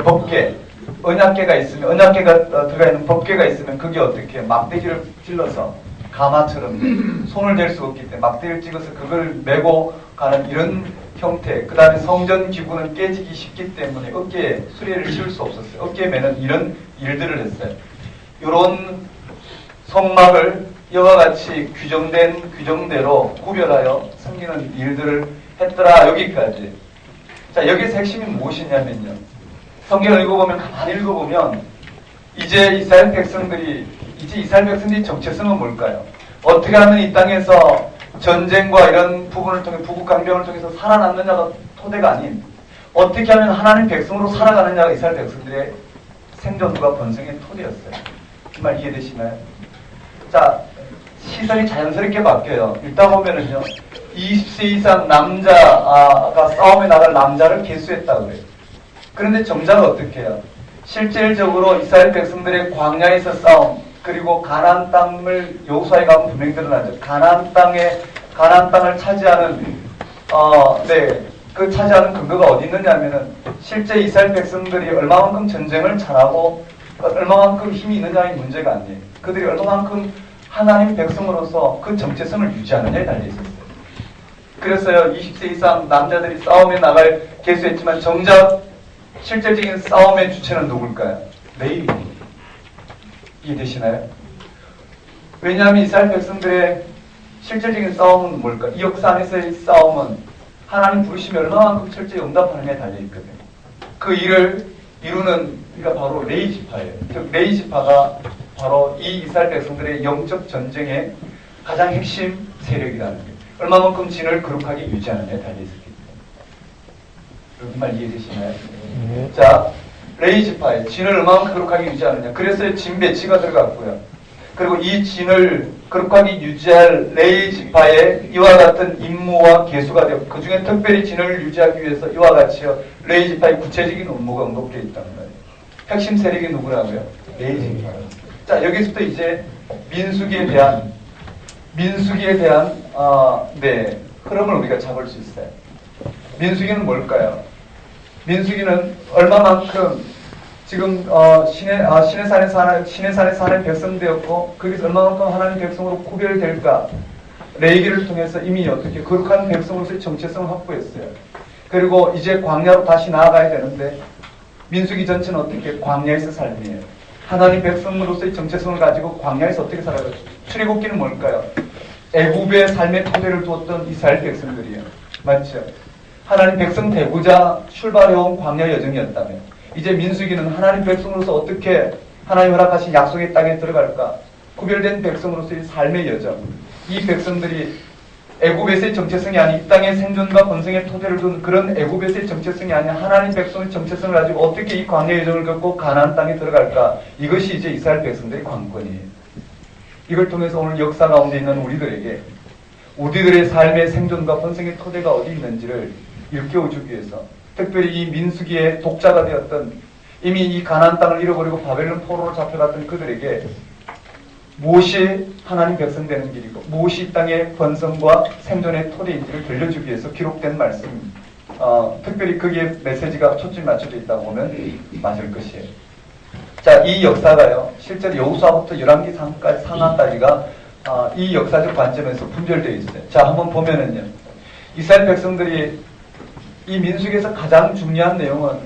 법궤. 언약궤가 있으면, 언약궤가 들어가 있는 법궤가 있으면 그게 어떻게 해요? 막대기를 찔러서 가마처럼 손을 댈 수 없기 때문에 막대기를 찍어서 그걸 메고 가는 이런 형태. 그 다음에 성전 기구는 깨지기 쉽기 때문에 어깨에 수레를 씌울 수 없었어요. 어깨에 매는 이런 일들을 했어요. 이런 성막을 이와 같이 규정된 규정대로 구별하여 섬기는 일들을 했더라. 여기까지. 자, 여기서 핵심이 무엇이냐면요, 성경을 읽어보면, 가만히 읽어보면 이제 이스라엘 백성들이 정체성은 뭘까요? 어떻게 하면 이 땅에서 전쟁과 이런 부분을 통해 부국강병을 통해서 살아남느냐가 토대가 아닌, 어떻게 하면 하나님 백성으로 살아가느냐가 이스라엘 백성들의 생존과 번성의 토대였어요. 그 말 이해되시나요? 자, 시선이 자연스럽게 바뀌어요. 읽다 보면은요, 20세 이상 남자가 싸움에 나갈 남자를 계수했다고 그래요. 그런데 정작 어떻게 해요? 실질적으로 이스라엘 백성들의 광야에서 싸움, 그리고 가나안 땅을 여호수아에 가면 분명히 드러나죠. 가나안 땅을 차지하는 그 차지하는 근거가 어디 있느냐면은, 실제 이스라엘 백성들이 얼마만큼 전쟁을 잘하고 얼마만큼 힘이 있느냐의 문제가 아니에요. 그들이 얼마만큼 하나님 백성으로서 그 정체성을 유지하느냐에 달려 있었어요. 그래서요 20세 이상 남자들이 싸움에 나갈 개수했지만 정작 실질적인 싸움의 주체는 누굴까요? 레위입니다. 이해되시나요? 왜냐하면 이스라엘 백성들의 실질적인 싸움은 뭘까? 이 역사 안에서의 싸움은 하나님 부르심이 얼마만큼 철저히 응답하느냐에 달려있거든요. 그 일을 이루는 우리가 바로 레위 지파예요. 즉 레위 지파가 바로 이 이스라엘 백성들의 영적 전쟁의 가장 핵심 세력이라는 거예요. 얼마만큼 진을 거룩하게 유지하느냐에 달려있었기 때문에. 여러분 말 이해되시나요? 네. 자, 레위 지파에 진을 얼마만큼 거룩하게 유지하느냐. 그래서 진 배치가 들어갔고요. 그리고 이 진을 거룩하게 유지할 레위 지파에 이와 같은 임무와 계수가 되었고 그 중에 특별히 진을 유지하기 위해서 이와 같이요 레위 지파의 구체적인 업무가 언급되어 있다는 거예요. 핵심 세력이 누구라고요? 레위 지파. 자, 여기서부터 이제 민수기에 대한 흐름을 우리가 잡을 수 있어요. 민수기는 뭘까요? 민수기는 얼마만큼 지금 시내산에 사는 백성되었고 거기서 얼마만큼 하나님 백성으로 구별될까? 레위기를 통해서 이미 어떻게 거룩한 백성으로서의 정체성을 확보했어요. 그리고 이제 광야로 다시 나아가야 되는데 민수기 전체는 어떻게 광야에서 삶이에요. 하나님 백성으로서의 정체성을 가지고 광야에서 어떻게 살아가요? 출애굽기는 뭘까요? 애굽의 삶의 토대를 두었던 이스라엘 백성들이에요. 맞죠? 하나님 백성 되고자 출발해온 광야 여정이었다면 이제 민수기는 하나님 백성으로서 어떻게 하나님 허락하신 약속의 땅에 들어갈까? 구별된 백성으로서의 삶의 여정. 이 백성들이 애굽에서의 정체성이 아닌 이 땅의 생존과 번성의 토대를 둔 그런 애굽에서의 정체성이 아닌 하나님 백성의 정체성을 가지고 어떻게 이 광야 여정을 겪고 가나안 땅에 들어갈까? 이것이 이제 이스라엘 백성들의 관건이에요. 이걸 통해서 오늘 역사 가운데 있는 우리들의 삶의 생존과 번성의 토대가 어디 있는지를 일깨워주기 위해서 특별히 이 민수기의 독자가 되었던 이미 이 가나안 땅을 잃어버리고 바벨론 포로로 잡혀갔던 그들에게 무엇이 하나님 백성 되는 길이고 무엇이 이 땅의 번성과 생존의 토대인지를 들려주기 위해서 기록된 말씀 특별히 거기에 메시지가 초점이 맞춰져 있다고 보면 맞을 것이에요. 자, 이 역사가요 실제로 여호수아부터 열왕기 상하까지가 이 역사적 관점에서 분별되어 있어요. 자, 한번 보면은요 이스라엘 백성들이 이 민수기에서 가장 중요한 내용은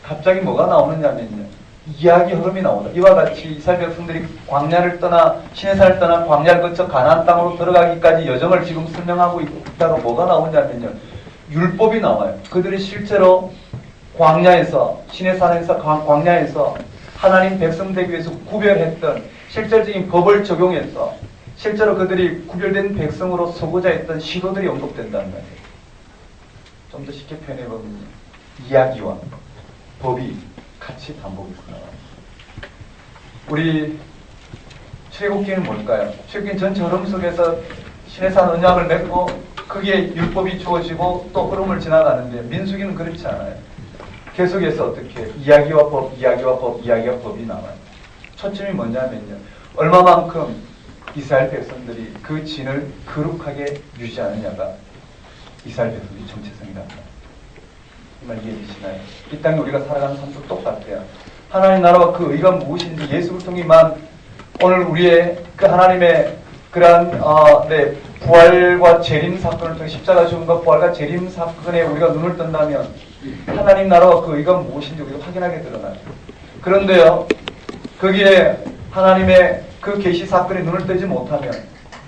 갑자기 뭐가 나오느냐면요. 이야기 흐름이 나오다. 이와 같이 이스라엘 백성들이 광야를 떠나 시내산을 떠나 광야를 거쳐 가나안 땅으로 들어가기까지 여정을 지금 설명하고 있다가 뭐가 나오냐면요. 율법이 나와요. 그들이 실제로 광야에서 시내산에서 광야에서 하나님 백성 되기 위해서 구별했던 실질적인 법을 적용해서 실제로 그들이 구별된 백성으로 서고자 했던 시도들이 언급된다는 거예요. 좀 더 쉽게 표현해보면 이야기와 법이 같이 반복해서 나와요. 우리 출애굽기는 뭘까요? 출애굽기 전체 흐름 속에서 시내산 언약을 맺고 거기에 율법이 주어지고 또 흐름을 지나가는데 민수기는 그렇지 않아요. 계속해서 어떻게 이야기와 법, 이야기와 법, 이야기와 법이 나와요. 초점이 뭐냐면요. 얼마만큼 이스라엘 백성들이 그 진을 거룩하게 유지하느냐가 이스라엘 백성의 정체성이다. 이 말 이해되시나요? 이 땅에 우리가 살아가는 삶도 똑같아요. 하나님 나라와 그 의가 무엇인지 예수를 통해만 오늘 우리의 그 하나님의 그러한 부활과 재림 사건을 통해 십자가 죽음과 부활과 재림 사건에 우리가 눈을 뜬다면 하나님 나라와 그 의가 무엇인지 우리가 확인하게 드러나요. 그런데요, 거기에 하나님의 그 계시 사건에 눈을 뜨지 못하면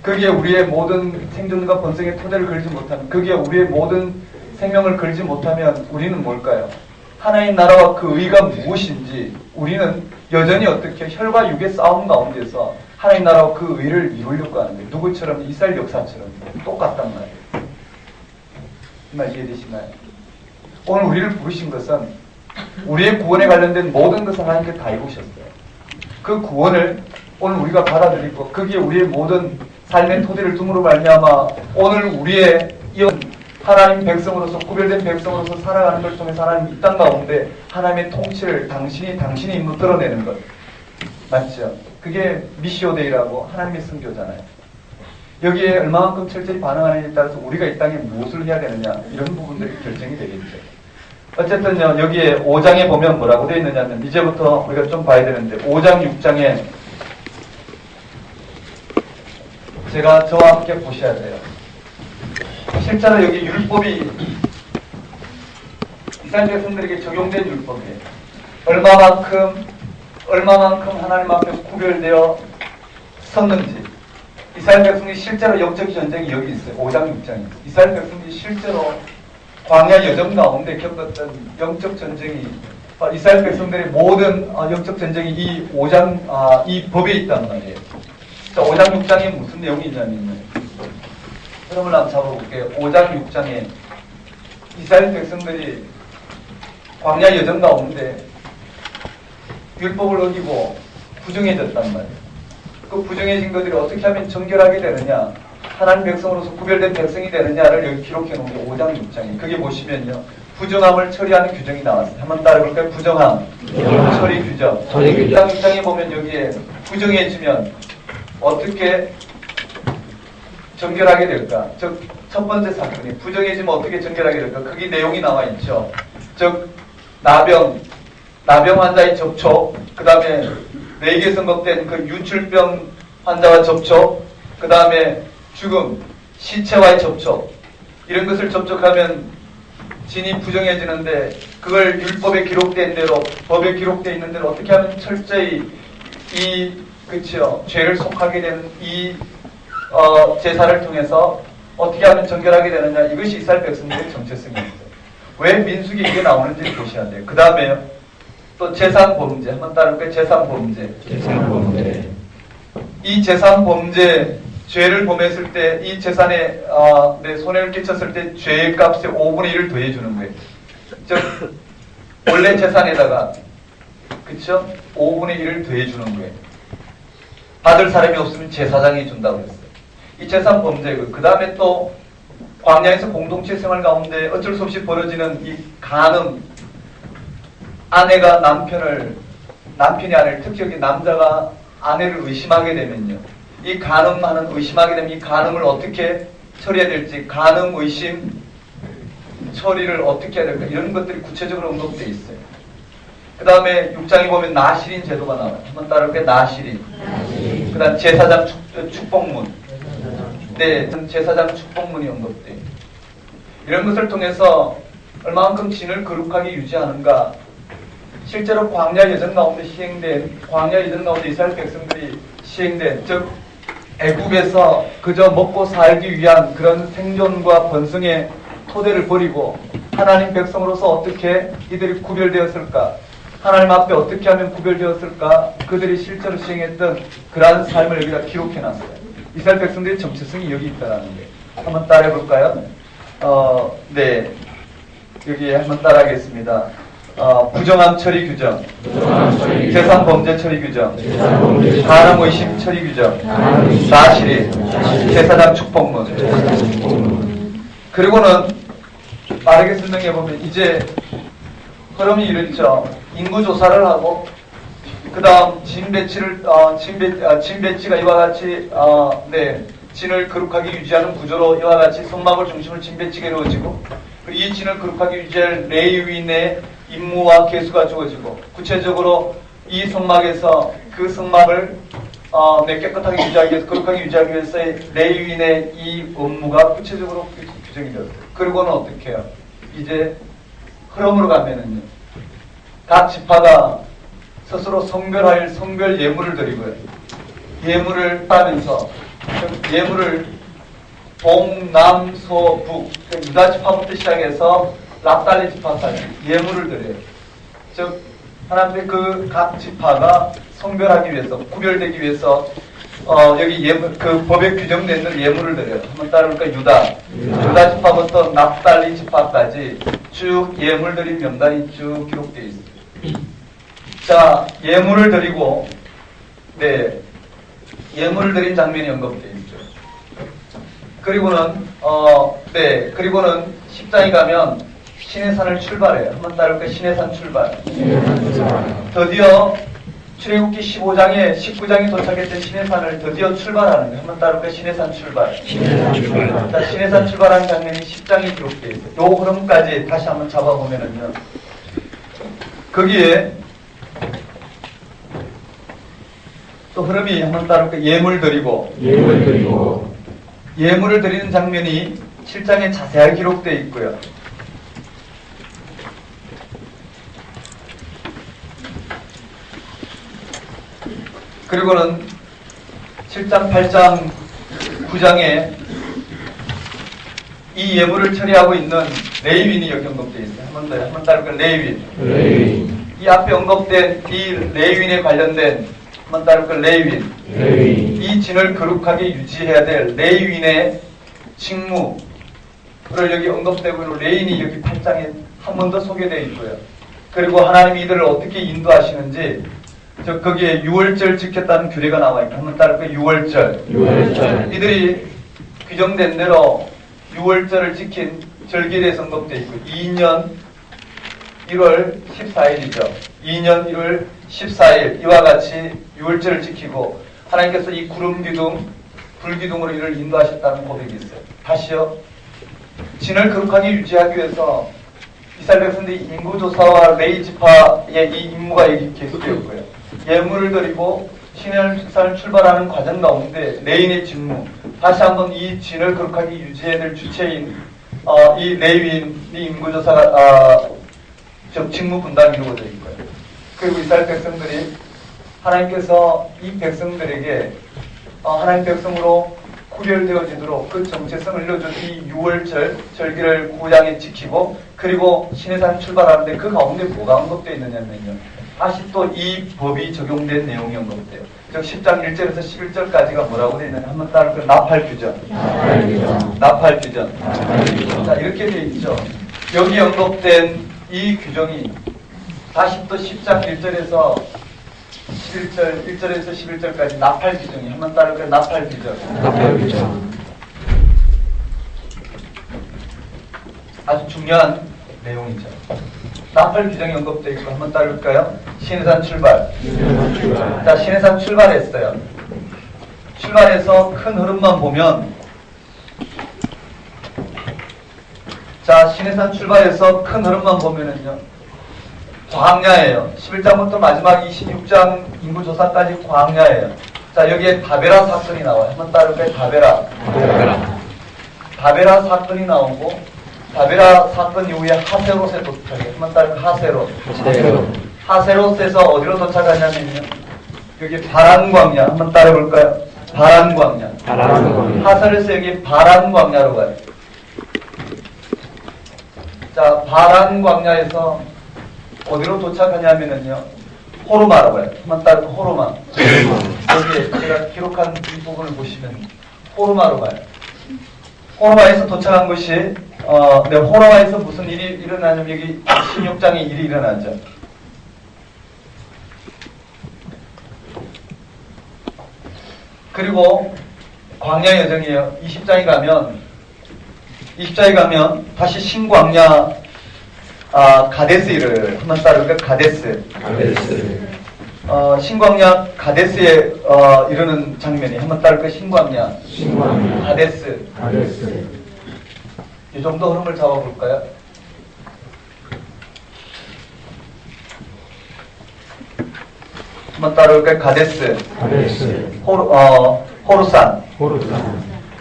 거기에 우리의 모든 생존과 번성의 토대를 걸지 못하면 거기에 우리의 모든 생명을 걸지 못하면 우리는 뭘까요? 하나님 나라와 그 의가 무엇인지 우리는 여전히 어떻게 혈과 육의 싸움 가운데서 하나님 나라와 그 의를 이루려고 하는데 누구처럼 이스라엘 역사처럼 똑같단 말이에요. 이 말 이해되시나요? 오늘 우리를 부르신 것은 우리의 구원에 관련된 모든 것을 하나님께 다 이루셨어요. 그 구원을 오늘 우리가 받아들이고 거기에 우리의 모든 삶의 토대를 둠으로 말미암아 오늘 우리의 하나님 백성으로서 구별된 백성으로서 살아가는 걸 통해서 하나님 이 땅 가운데 하나님의 통치를 당신의 임무 드러내는 것 맞죠? 그게 미시오데이라고 하나님의 선교잖아요. 여기에 얼마만큼 철저히 반응하느냐에 따라서 우리가 이 땅에 무엇을 해야 되느냐 이런 부분들이 결정이 되겠죠. 어쨌든요 여기에 5장에 보면 뭐라고 되어 있느냐면 이제부터 우리가 좀 봐야 되는데 5장 6장에 제가 저와 함께 보셔야 돼요. 실제로 여기 율법이 이스라엘 백성들에게 적용된 율법이에요. 얼마만큼 하나님 앞에 구별되어 섰는지. 이스라엘 백성이 실제로 영적 전쟁이 여기 있어요. 5장 6장에. 이스라엘 백성이 실제로 광야 여정 가운데 겪었던 영적 전쟁이, 이스라엘 백성들의 모든 영적 전쟁이 이 5장, 이 법에 있단 말이에요. 자, 5장 6장에 무슨 내용이 있냐면요. 흐름을 한번 잡아볼게요. 5장 6장에 이스라엘 백성들이 광야 여정 가운데 율법을 어기고 부정해졌단 말이에요. 그 부정해진 것들이 어떻게 하면 정결하게 되느냐, 하나님 백성으로서 구별된 백성이 되느냐를 여기 기록해 놓은 게 5장 6장에. 그게 보시면요, 부정함을 처리하는 규정이 나왔어요. 한번 따라볼까요? 부정함, 처리 규정. 5장 6장에 보면 여기에 부정해지면 어떻게 정결하게 될까? 즉, 첫 번째 사건이 부정해지면 어떻게 정결하게 될까? 그게 내용이 나와 있죠. 즉, 나병 환자의 접촉, 그 다음에 뇌에 선급된 그 유출병 환자와 접촉, 그 다음에 죽음, 시체와의 접촉, 이런 것을 접촉하면 진이 부정해지는데, 그걸 율법에 기록된 대로, 법에 기록되어 있는 대로 어떻게 하면 철저히 그쵸, 죄를 속하게 되는 이 제사를 통해서 어떻게 하면 정결하게 되느냐, 이것이 이스라엘 백성들의 정체성이었어요. 왜 민수기 이게 나오는지 보셔야 돼요. 그 다음에요, 또 재산 범죄, 한번 따라볼까요? 재산 범죄. 이 재산 범죄, 죄를 범했을 때, 이 재산에 내 손해를 끼쳤을 때 죄의 값의 5분의 1을 더해주는 거예요. 즉, 원래 재산에다가, 그쵸? 5분의 1을 더해주는 거예요. 받을 사람이 없으면 제사장이 준다고 했어요. 이 재산 범죄, 그 다음에 또 광야에서 공동체 생활 가운데 어쩔 수 없이 벌어지는 이 간음, 아내가 남편이 아내를, 특히 여기 남자가 아내를 의심하게 되면요, 이 의심하게 되면 이 간음을 어떻게 처리해야 될지, 간음, 의심, 처리를 어떻게 해야 될까, 이런 것들이 구체적으로 언급되어 있어요. 그 다음에 6장에 보면 나실인 제도가 나와요. 한번 따라볼게요. 나실인. 그 다음 제사장 축복문. 네, 제사장 축복문이 언급돼요. 이런 것을 통해서 얼마만큼 진을 거룩하게 유지하는가. 실제로 광야 여정 가운데 이스라엘 백성들이 시행된, 즉 애굽에서 그저 먹고 살기 위한 그런 생존과 번성의 토대를 버리고 하나님 백성으로서 어떻게 이들이 구별되었을까, 하나님 앞에 어떻게 하면 구별되었을까, 그들이 실제로 시행했던 그러한 삶을 여기다 기록해놨어요. 이스라엘 백성들의 정체성이 여기 있다는 거예요. 한번 따라해볼까요? 네, 여기 한번 따라하겠습니다. 부정함 처리 규정, 재산 범죄 처리 규정, 간음 의심 처리 규정, 나실인, 제사장 축복문. 그리고는 빠르게 설명해보면 이제 흐름이 이렇죠. 인구 조사를 하고, 그 다음 진 배치가 이와 같이 진을 거룩하게 유지하는 구조로 이와 같이 성막을 중심으로 진 배치가 이루어지고, 이 진을 거룩하게 유지할 레위인의 임무와 계수가 주어지고, 구체적으로 이 성막에서 그 성막을 깨끗하게 유지하기 위해서, 거룩하게 유지하기 위해서의 레위인의 이 업무가 구체적으로 규정이 되었어요. 그리고는 어떻게 해요? 이제 흐름으로 가면은요, 각 지파가 스스로 성별할 성별 예물을 드리고요, 예물을 따면서 예물을 동남소 북, 유다 지파부터 시작해서 납달리 지파까지 예물을 드려요. 즉 하나님의 그 각 지파가 성별하기 위해서, 구별되기 위해서 여기 예물, 그 법에 규정되는 예물을 드려요. 한번 따라볼까요? 유다 지파부터 납달리 지파까지 쭉 예물 드린 명단이 쭉 기록되어 있어요. 자, 예물을 드리고, 네, 예물을 드린 장면이 언급되어 있죠. 그리고는 그리고는 10장에 가면 시내산을 출발해요. 한번 따라볼까요? 시내산 출발. 드디어 출애굽기 15장에 19장에 도착했던 시내산을 드디어 출발하는 거예요. 한번 따라볼까요? 시내산 출발. 자, 시내산 출발하는 장면이 10장에 기록되어 있어요. 요 흐름까지 다시 한번 잡아보면은요, 거기에 또 흐름이 한번 따라볼까요? 예물 드리고, 예물을 드리는 장면이 7장에 자세하게 기록되어 있고요. 그리고는 7장, 8장, 9장에 이 예물을 처리하고 있는 레위인이 여기 언급되어 있어요. 한 번 더요. 한 번 따로 레위인. 이 앞에 언급된 이 레위인에 관련된 한 번 따로 레위인. 이 진을 거룩하게 유지해야 될 레위인의 직무를 여기 언급되고 있는 레위인이 여기 8장에 한 번 더 소개되어 있고요. 그리고 하나님이 이들을 어떻게 인도하시는지 거기에 유월절 지켰다는 규례가 나와 있고 한번 따로 유월절. 이들이 규정된 대로 유월절을 지킨 절기에 대해서 언급되어 있고 2년 1월 14일이죠. 2년 1월 14일 이와 같이 유월절을 지키고 하나님께서 이 구름기둥, 불기둥으로 이를 인도하셨다는 고백이 있어요. 다시요. 진을 거룩하게 유지하기 위해서 이스라엘 백성들이 인구조사와 레위지파의 이 임무가 여기 계속되었고요. 예물을 드리고 신을 출발하는 과정 가운데 레위인의 직무, 다시 한번 이 진을 거룩하게 유지해야 될 주체인 이 레위인이 인구조사 직무 분담이 이루어져 있고요. 그리고 이스라엘 백성들이 하나님께서 이 백성들에게 하나님 백성으로 구별되어지도록 그 정체성을 일러준 이 유월절 절기를 고향에 지키고 그리고 시내산 출발하는데 그 가운데 뭐가 언급되어 있느냐면요. 다시 또 이 법이 적용된 내용이 언급돼요. 즉 10장 1절에서 11절까지가 뭐라고 되어 있느냐 한번 따로 나팔규정. 자 이렇게 되어 있죠. 여기 언급된 이 규정이 다시 또 10장 1절에서 1절에서 11절까지 나팔 규정이 한번 따로 나팔 규정. 아주 중요한 내용이죠. 나팔 규정이 언급되어 있고 한번 따를까요? 시내산 출발. 자, 시내산 출발했어요. 출발해서 큰 흐름만 보면 자, 시내산 출발해서 큰 흐름만 보면은요. 광야예요. 11장부터 마지막 26장 인구조사까지 광야예요. 자, 여기에 다베라 사건이 나와요. 한번 따를까요? 다베라 사건이 나오고 다베라 사건 이후에 하세롯에 도착해요. 한번 따를까요? 하세롯에서 어디로 도착하냐면요. 여기 바란광야. 한번 따라볼까요? 바란광야. 하세롯에서 여기 바란광야로 가요. 자, 바란광야에서 어디로 도착하냐면은요. 호르마로 가요. 한번 따로 호르마. 여기에 제가 기록한 이 부분을 보시면 호르마로 가요. 호르마에서 도착한 것이 호르마에서 무슨 일이 일어나냐면 여기 16장에 일이 일어나죠. 그리고 광야 여정이에요. 20장에 가면 다시 신광야 가데스를 한번 따를까? 가데스. 신광야 가데스에 이르는 장면이 한번 따를까? 신광야 가데스. 이 정도 흐름을 잡아볼까요? 한번 따를까요? 가데스. 호르산.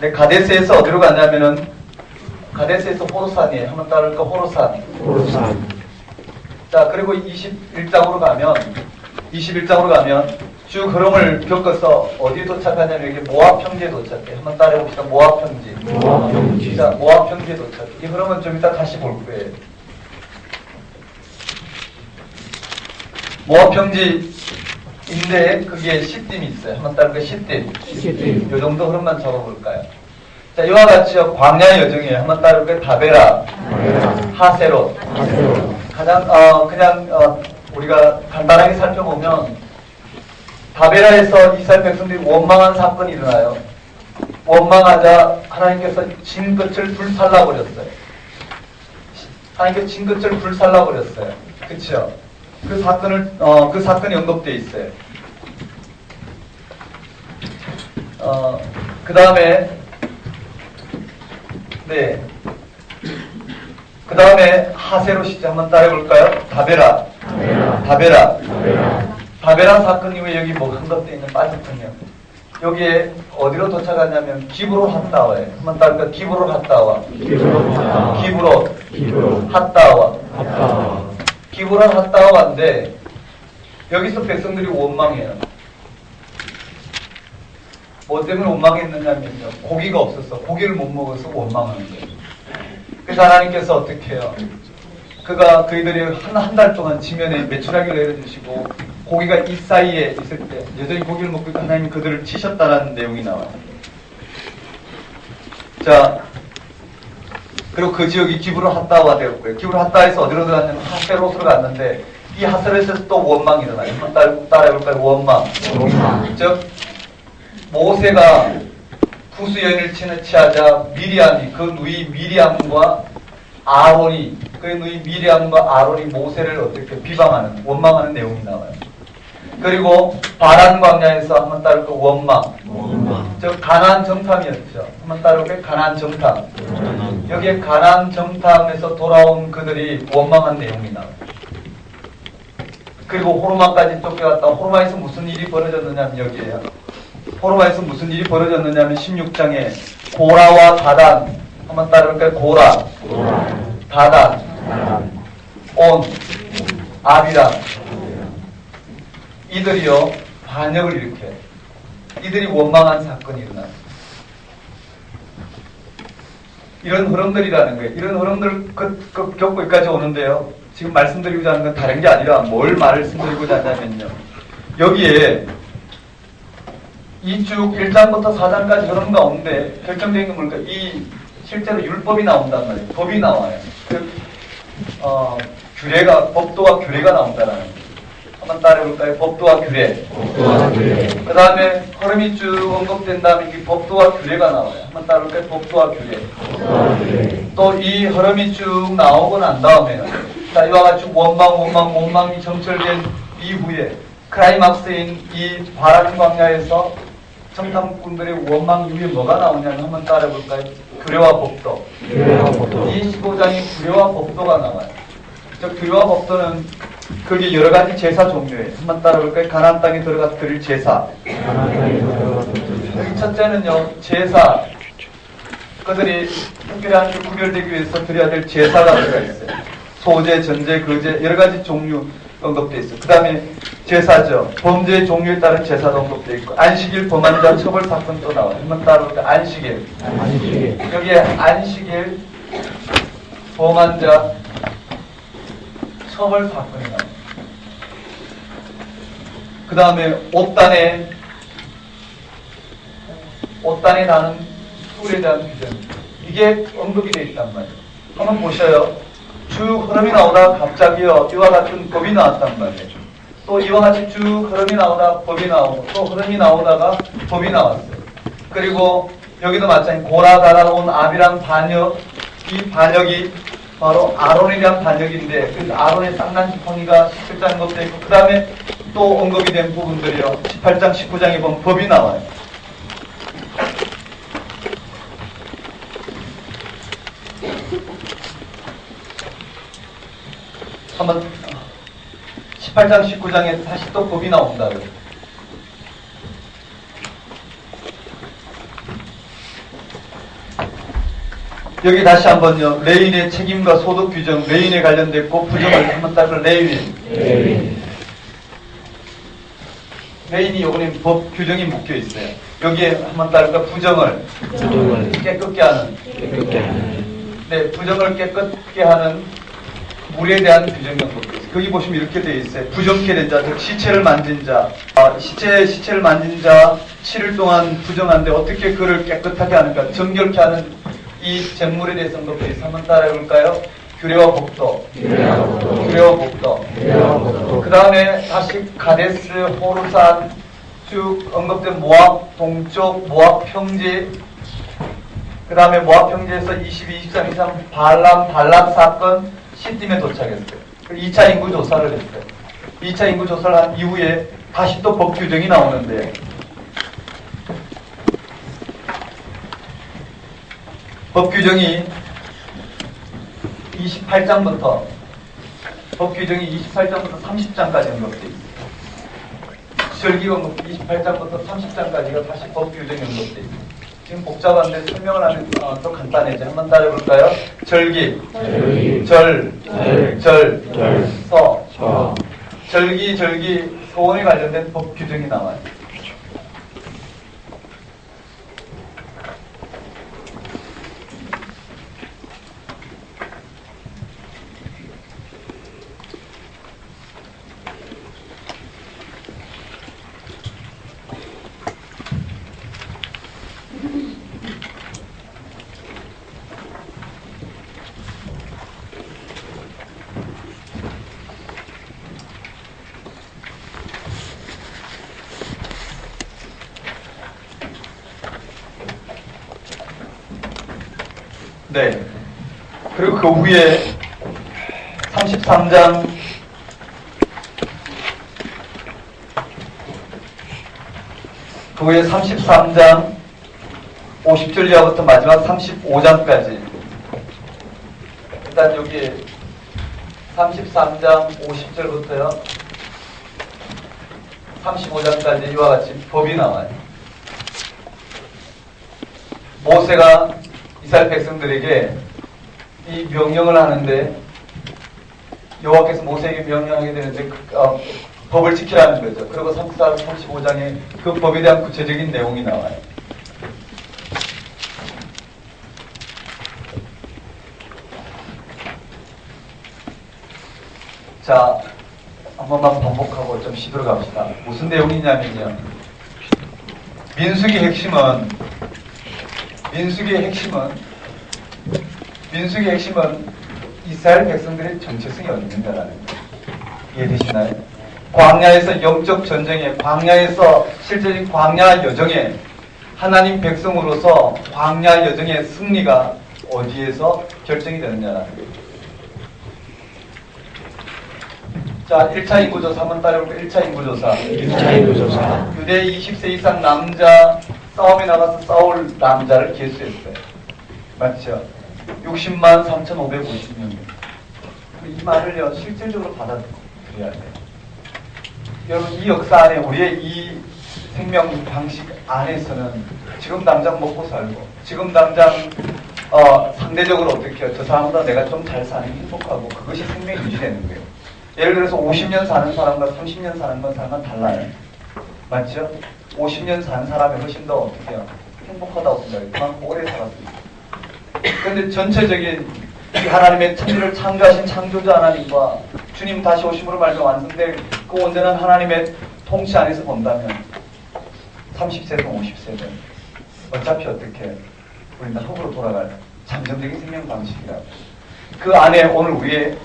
네, 가데스에서 어디로 가냐면은 가데스에서 호르산이에요. 한번 따를까? 호르산. 자, 그리고 21장으로 가면 쭉 흐름을 겪어서 어디 도착하냐면 여기 모압 평지에 도착해. 한번 따라해봅시다. 모압 평지. 자, 모압 평지에 도착해. 이 흐름은 좀 이따 다시 볼 거예요. 모압 평지인데 그게 시딤이 있어요. 한번 따를까? 시딤. 이 정도 흐름만 잡아볼까요? 자, 이와 같이요. 광야 여정이에요. 한번 따를까? 다베라. 하세롯. 가장 우리가 간단하게 살펴보면 다베라에서 이스라엘 백성들이 원망한 사건이 일어나요. 원망하자 하나님께서 진 끝을 불살라버렸어요. 하나님께서 진 끝을 불살라버렸어요. 그렇죠? 그 사건이 언급되어 있어요. 그 다음에 하세롯이죠. 한번 따라해볼까요? 다베라 사건 이후에 여기 뭐 언급되어 있는 빠졌군요. 여기에 어디로 도착하냐면 기브로 핫다와에 한번 따르니까 기브로 핫다와 기브로 핫다와 기브로 핫다와인데 여기서 백성들이 원망해요. 뭐 때문에 원망했느냐면요. 고기가 없어서 고기를 못 먹어서 원망하는 거예요. 그래서 하나님께서 어떻게 해요? 그가 그이들이 한 달 동안 지면에 메추라기를 내려주시고 고기가 이 사이에 있을 때 여전히 고기를 먹고 있고 하나님이 그들을 치셨다는 내용이 나와요. 자, 그리고 그 지역이 기브로 핫다와 되었고요. 기브로 핫다에서 어디로 들어갔냐면 하세롯으로 갔는데 이 하세롯에서 또 원망이 일어나요. 한번 따라해볼까요? 원망. 즉 모세가 구수 여인을 취하자 미리암이 그 누이 미리암과 아론이 그의 누이 미리암과 아론이 모세를 어떻게 비방하는 원망하는 내용이 나와요. 그리고 바란 광야에서 한번 따를까 원망. 즉 가나안 정탐이었죠. 한번 따를까 가나안 정탐. 여기에 가나안 정탐에서 돌아온 그들이 원망한 내용이 나와요. 그리고 호르마까지 쫓겨갔다. 호르마에서 무슨 일이 벌어졌느냐면 여기에요. 호르마에서 무슨 일이 벌어졌느냐면 16장에 고라와 다단 한번 따를까요? 고라, 다단, 온, 아비람 이들이요 반역을 일으켜요. 이들이 원망한 사건이 일어나요. 이런 흐름들이라는 거예요. 이런 흐름들을 겪고 여기까지 오는데요. 지금 말씀드리고자 하는 건 다른 게 아니라 뭘 말씀드리고자 하냐면요. 여기에 이 쭉 1장부터 4장까지 흐름 가운데 결정적인 게 뭘까? 이 실제로 율법이 나온단 말이에요. 법이 나와요. 규례가, 법도와 규례가 나온다라는 거예요. 한번 따라해볼까요? 법도와 규례. 그 다음에 흐름이 쭉 언급된 다음에 이 법도와 규례가 나와요. 한번 따라해볼까요? 법도와 규례. 또 이 흐름이 쭉 나오고 난 다음에 자, 이와 같이 원망이 정철된 이후에 크라이막스인 이 바란 광야에서 정탐꾼들의 원망 이후에 뭐가 나오냐면 한번 따라해볼까요? 규례와 법도. 이 15장이 규례와 법도가 나와요. 즉 규례와 법도는 그게 여러 가지 제사 종류예요. 한번 따라해볼까요? 가나안 땅에 들어가 드릴 제사. 여기 첫째는요, 제사. 그들이 특별한 구별되기 위해서 드려야 될 제사가 들어가 있어요. 소제, 전제, 거제 여러 가지 종류 언급되어 있어요. 그 다음에 제사죠. 범죄의 종류에 따른 제사도 언급되어 있고 안식일 범한 자 처벌 사건 또 나와요. 한번 따라볼까요? 안식일. 여기에 안식일 범한 자 처벌 사건이 나와요. 그 다음에 옷단에 나는 술에 대한 규정. 이게 언급이 되어 있단 말이에요. 한번 보셔요. 쭉 흐름이 나오다가 갑자기요 이와 같은 법이 나왔단 말이에요. 또 이와 같이 쭉 흐름이 나오다가 법이 나오고 또 흐름이 나오다가 법이 나왔어요. 그리고 여기도 마찬가지 고라 다라온 아비랑 반역. 이 반역이 바로 아론에 대한 반역인데 그 아론의 쌍난 지팡이가 17장 언급되어 있고 그 다음에 또 언급이 된 부분들이요 18장 19장에 보면 법이 나와요. 한번 18장 19장에 다시 또 법이 나온다고요. 여기 다시 한번요. 레인의 책임과 소득 규정, 레인에 관련됐고 부정을 한번 따서 레인. 레인이 요번에 법 규정이 묶여 있어요. 여기에 한번 따를까 부정을 깨끗게 하는. 네, 부정을 깨끗게 하는 물에 대한 규정이 언급되어 있어요. 거기 보시면 이렇게 되어 있어요. 부정케 된 자, 즉 시체를 만진 자, 시체를 만진 자 7일 동안 부정한데 어떻게 그를 깨끗하게 하는가, 정결케 하는 이 잿물에 대해서 언급되어 있어요. 한번 따라해볼까요? 규례와 법도. 그 다음에 다시 가데스, 호르산 쭉 언급된 모압 동쪽 모압 평지. 그 다음에 모압 평지에서 22, 23, 23 발람 사건 시딤에 도착했어요. 2차 인구 조사를 했어요. 2차 인구 조사를 한 이후에 다시 또 법 규정이 나오는데 법 규정이 28장부터 30장까지 언급되어 있어요. 절기가 28장부터 30장까지가 다시 법 규정이 언급되어 있습니다. 지금 복잡한데 설명을 하면 또 간단해져. 한번 따져볼까요? 절기, 절, 서. 절기, 서원에 관련된 법 규정이 나와요. 네. 그리고 그 후에 33장 그 후에 33장 50절 이하부터 마지막 35장까지 일단 여기 33장 50절부터요 35장까지 이와 같이 법이 나와요. 모세가 이스라엘 백성들에게 이 명령을 하는데 여호와께서 모세에게 명령하게 되는데 법을 지키라는 거죠. 그리고 34, 35장에 그 법에 대한 구체적인 내용이 나와요. 자, 한 번만 반복하고 좀 시도를 갑시다. 무슨 내용이냐면요. 민수기의 핵심은 이스라엘 백성들의 정체성이 어디 있는가라는 거예요. 이해되시나요? 광야에서 영적 전쟁에, 광야에서 실제적인 광야 여정에 하나님 백성으로서 광야 여정의 승리가 어디에서 결정이 되느냐라는 거예요. 자, 1차 인구조사 한번 따라볼까요? 1차 인구조사. 유대 20세 이상 남자 싸움에 나가서 싸울 남자를 계수했어요. 맞죠? 60만 3,550명. 이 말을요, 실질적으로 받아들여야 돼요. 여러분, 이 역사 안에 우리의 이 생명 방식 안에서는 지금 당장 먹고 살고, 지금 당장 상대적으로 어떻게 해요? 저 사람보다 내가 좀 잘 사는 게 행복하고, 그것이 생명이 유지되는 거예요. 예를 들어서 50년 사는 사람과 30년 사는 사람은 달라요. 맞죠? 50년 사는 사람이 훨씬 더 어떻게 해요? 행복하다고 생각해요. 그만큼 오래 살았습니다. 그런데 전체적인 이 하나님의 천지를 창조하신 창조자 하나님과 주님 다시 오심으로 말미암아 완성될 그 온전한 하나님의 통치 안에서 본다면 30세든 50세든 어차피 어떻게 해요? 우리는 흙으로 돌아갈 잠정적인 생명 방식이라. 그 안에 오늘 우리의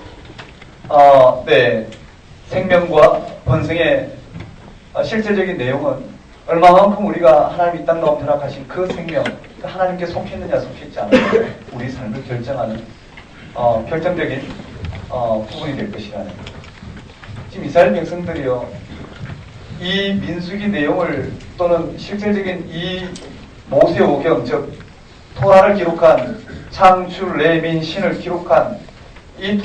생명과 번성의 실제적인 내용은 얼마만큼 우리가 하나님이 이 땅 가운데 허락하신 그 생명, 하나님께 속했느냐 속했지 않느냐 우리 삶을 결정하는 결정적인 부분이 될 것이라는 거예요. 지금 이스라엘 백성들이요, 이 민수기 내용을 또는 실제적인 이 모세오경, 즉 토라를 기록한 창출, 레민, 신을 기록한 이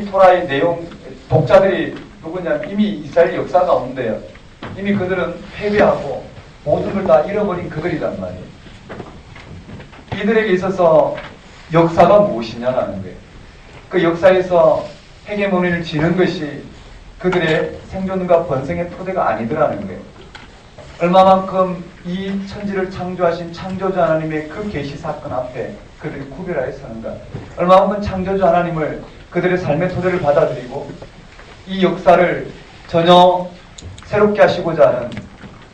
토라의 내용 독자들이 누구냐면 이미 이스라엘 역사 가운데요. 이미 그들은 패배하고 모든 걸 다 잃어버린 그들이란 말이에요. 이들에게 있어서 역사가 무엇이냐라는 거예요. 그 역사에서 헤게모니를 지는 것이 그들의 생존과 번성의 토대가 아니더라는 거예요. 얼마만큼 이 천지를 창조하신 창조주 하나님의 그 계시 사건 앞에 그들이 구별하여 서는가. 얼마만큼 창조주 하나님을 그들의 삶의 토대를 받아들이고 이 역사를 전혀 새롭게 하시고자 하는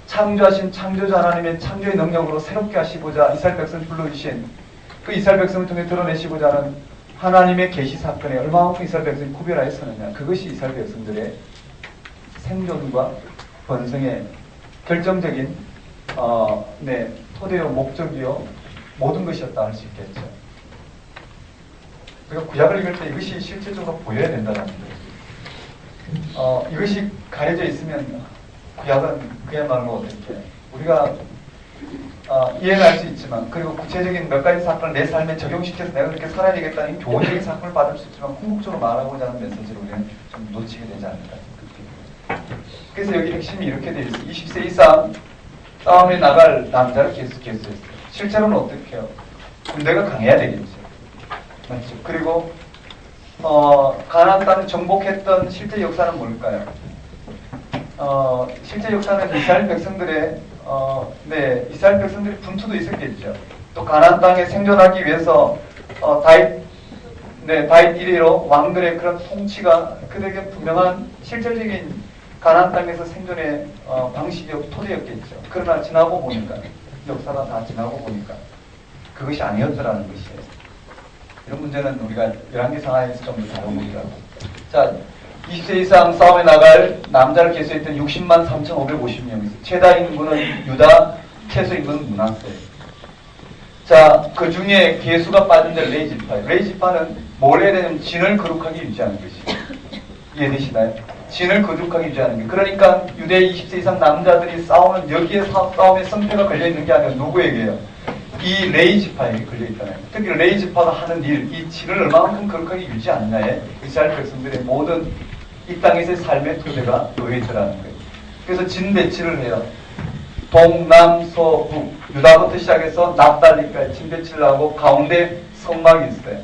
창조하신 창조주 하나님의 창조의 능력으로 새롭게 하시고자 이스라엘 백성을 불러주신 그 이스라엘 백성을 통해 드러내시고자 하는 하나님의 계시 사건에 얼마만큼 이스라엘 백성이 구별하여 서느냐. 그것이 이스라엘 백성들의 생존과 번성의 결정적인 토대요 목적이요 모든 것이었다 할 수 있겠죠. 우리가 구약을 읽을 때 이것이 실질적으로 보여야 된다는 거예요. 이것이 가려져 있으면 구약은 그야말로 어떻게 우리가 이해는 할 수 있지만, 그리고 구체적인 몇 가지 사건을 내 삶에 적용시켜서 내가 그렇게 살아야 되겠다는 교훈적인 사건을 받을 수 있지만 궁극적으로 말하고자 하는 메시지를 우리는 좀 놓치게 되지 않을까 생각합니다. 그래서 여기 핵심이 이렇게 되어 있어요. 20세 이상 싸움에 나갈 남자를 계속했어요. 실제로는 어떻게 해요? 군대가 강해야 되겠죠. 맞죠? 그리고 가나안 땅을 정복했던 실제 역사는 뭘까요? 실제 역사는 이스라엘 백성들의 이스라엘 백성들의 분투도 있었겠죠. 또 가나안 땅에 생존하기 위해서 다윗 이래로 왕들의 그런 통치가 그들에게 분명한 실질적인 가나안 땅에서 생존의 방식이 토대였겠죠. 그러나 지나고 보니까 역사가 다 지나고 보니까 그것이 아니었더라는 것이에요. 이런 문제는 우리가 열왕기 상하에서 좀 더 다뤄보기로 하고. 자, 20세 이상 싸움에 나갈 남자를 계수했던 60만 3,550명이었어요. 최다 인구는 유다, 최소 인구는 므낫세. 자, 그 중에 계수가 빠진 데 레이지파예요. 레이지파는 뭘 해야 되냐면 진을 거룩하게 유지하는 것이에요. 이해되시나요? 진을 거룩하게 유지하는 게. 그러니까 유대 20세 이상 남자들이 싸우는 여기에 싸움의 성패가 걸려있는 게 아니라 누구에게요? 이 레이지파에게 걸려있잖아요. 특히 레이지파가 하는 일, 이 진을 얼마만큼 거룩하게 유지하느냐에 이스라엘 백성들의 모든 이 땅에서의 삶의 토대가 놓여있더라는 거예요. 그래서 진 배치를 해요. 동남서북 유다부터 시작해서 납달리까지 진 배치를 하고 가운데 성막이 있어요.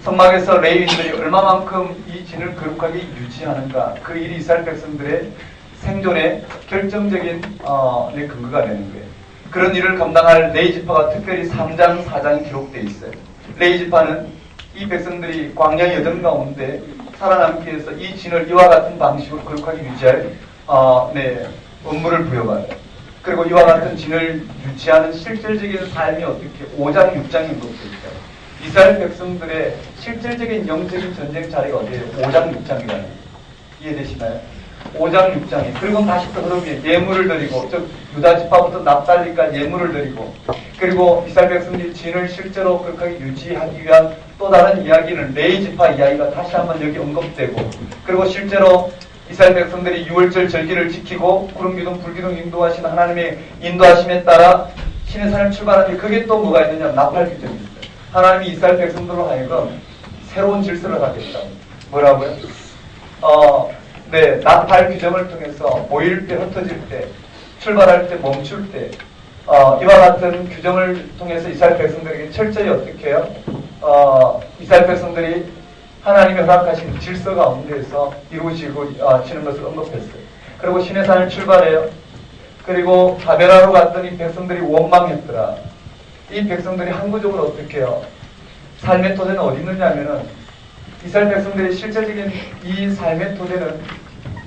성막에서 레위인들이 얼마만큼 이 진을 거룩하게 유지하는가, 그 일이 이스라엘 백성들의 생존의 결정적인 근거가 되는 거예요. 그런 일을 감당할 레이지파가 특별히 3장, 4장이 기록되어 있어요. 레이지파는 이 백성들이 광야 여정 가운데 살아남기 위해서 이 진을 이와 같은 방식으로 거룩하게 유지할 업무를 부여받아요. 그리고 이와 같은 진을 유지하는 실질적인 삶이 어떻게 5장, 6장이 기록되어 있어요. 이스라엘 백성들의 실질적인 영적인 전쟁 자리가 어디예요? 5장, 6장이라는 거예요. 이해되시나요? 5장, 6장이. 그리고 다시 또 흐름이 예물을 드리고, 즉 유다 지파부터 납달리까지 예물을 드리고, 그리고 이스라엘 백성들이 진을 실제로 그렇게 유지하기 위한 또 다른 이야기는 레이 지파 이야기가 다시 한번 여기 언급되고, 그리고 실제로 이스라엘 백성들이 6월절 절기를 지키고 구름 기둥, 불 기둥 인도하시는 하나님의 인도하심에 따라 신의 산을 출발하는데, 그게 또 뭐가 있느냐? 나팔 규정이 있어요. 하나님이 이스라엘 백성들로 하여금 새로운 질서를 하겠다. 뭐라고요? 나팔 규정을 통해서 모일 때, 흩어질 때, 출발할 때, 멈출 때, 이와 같은 규정을 통해서 이스라엘 백성들에게 철저히 어떻게 해요? 이스라엘 백성들이 하나님이 허락하신 질서 가운데에서 이루어지고 지는 것을 언급했어요. 그리고 신의 산을 출발해요. 그리고 가베라로 갔더니 백성들이 원망했더라. 이 백성들이 항구적으로 어떻게 해요? 삶의 토대는 어디 있느냐 하면은, 이스라엘 백성들의 실질적인 이 삶의 토대는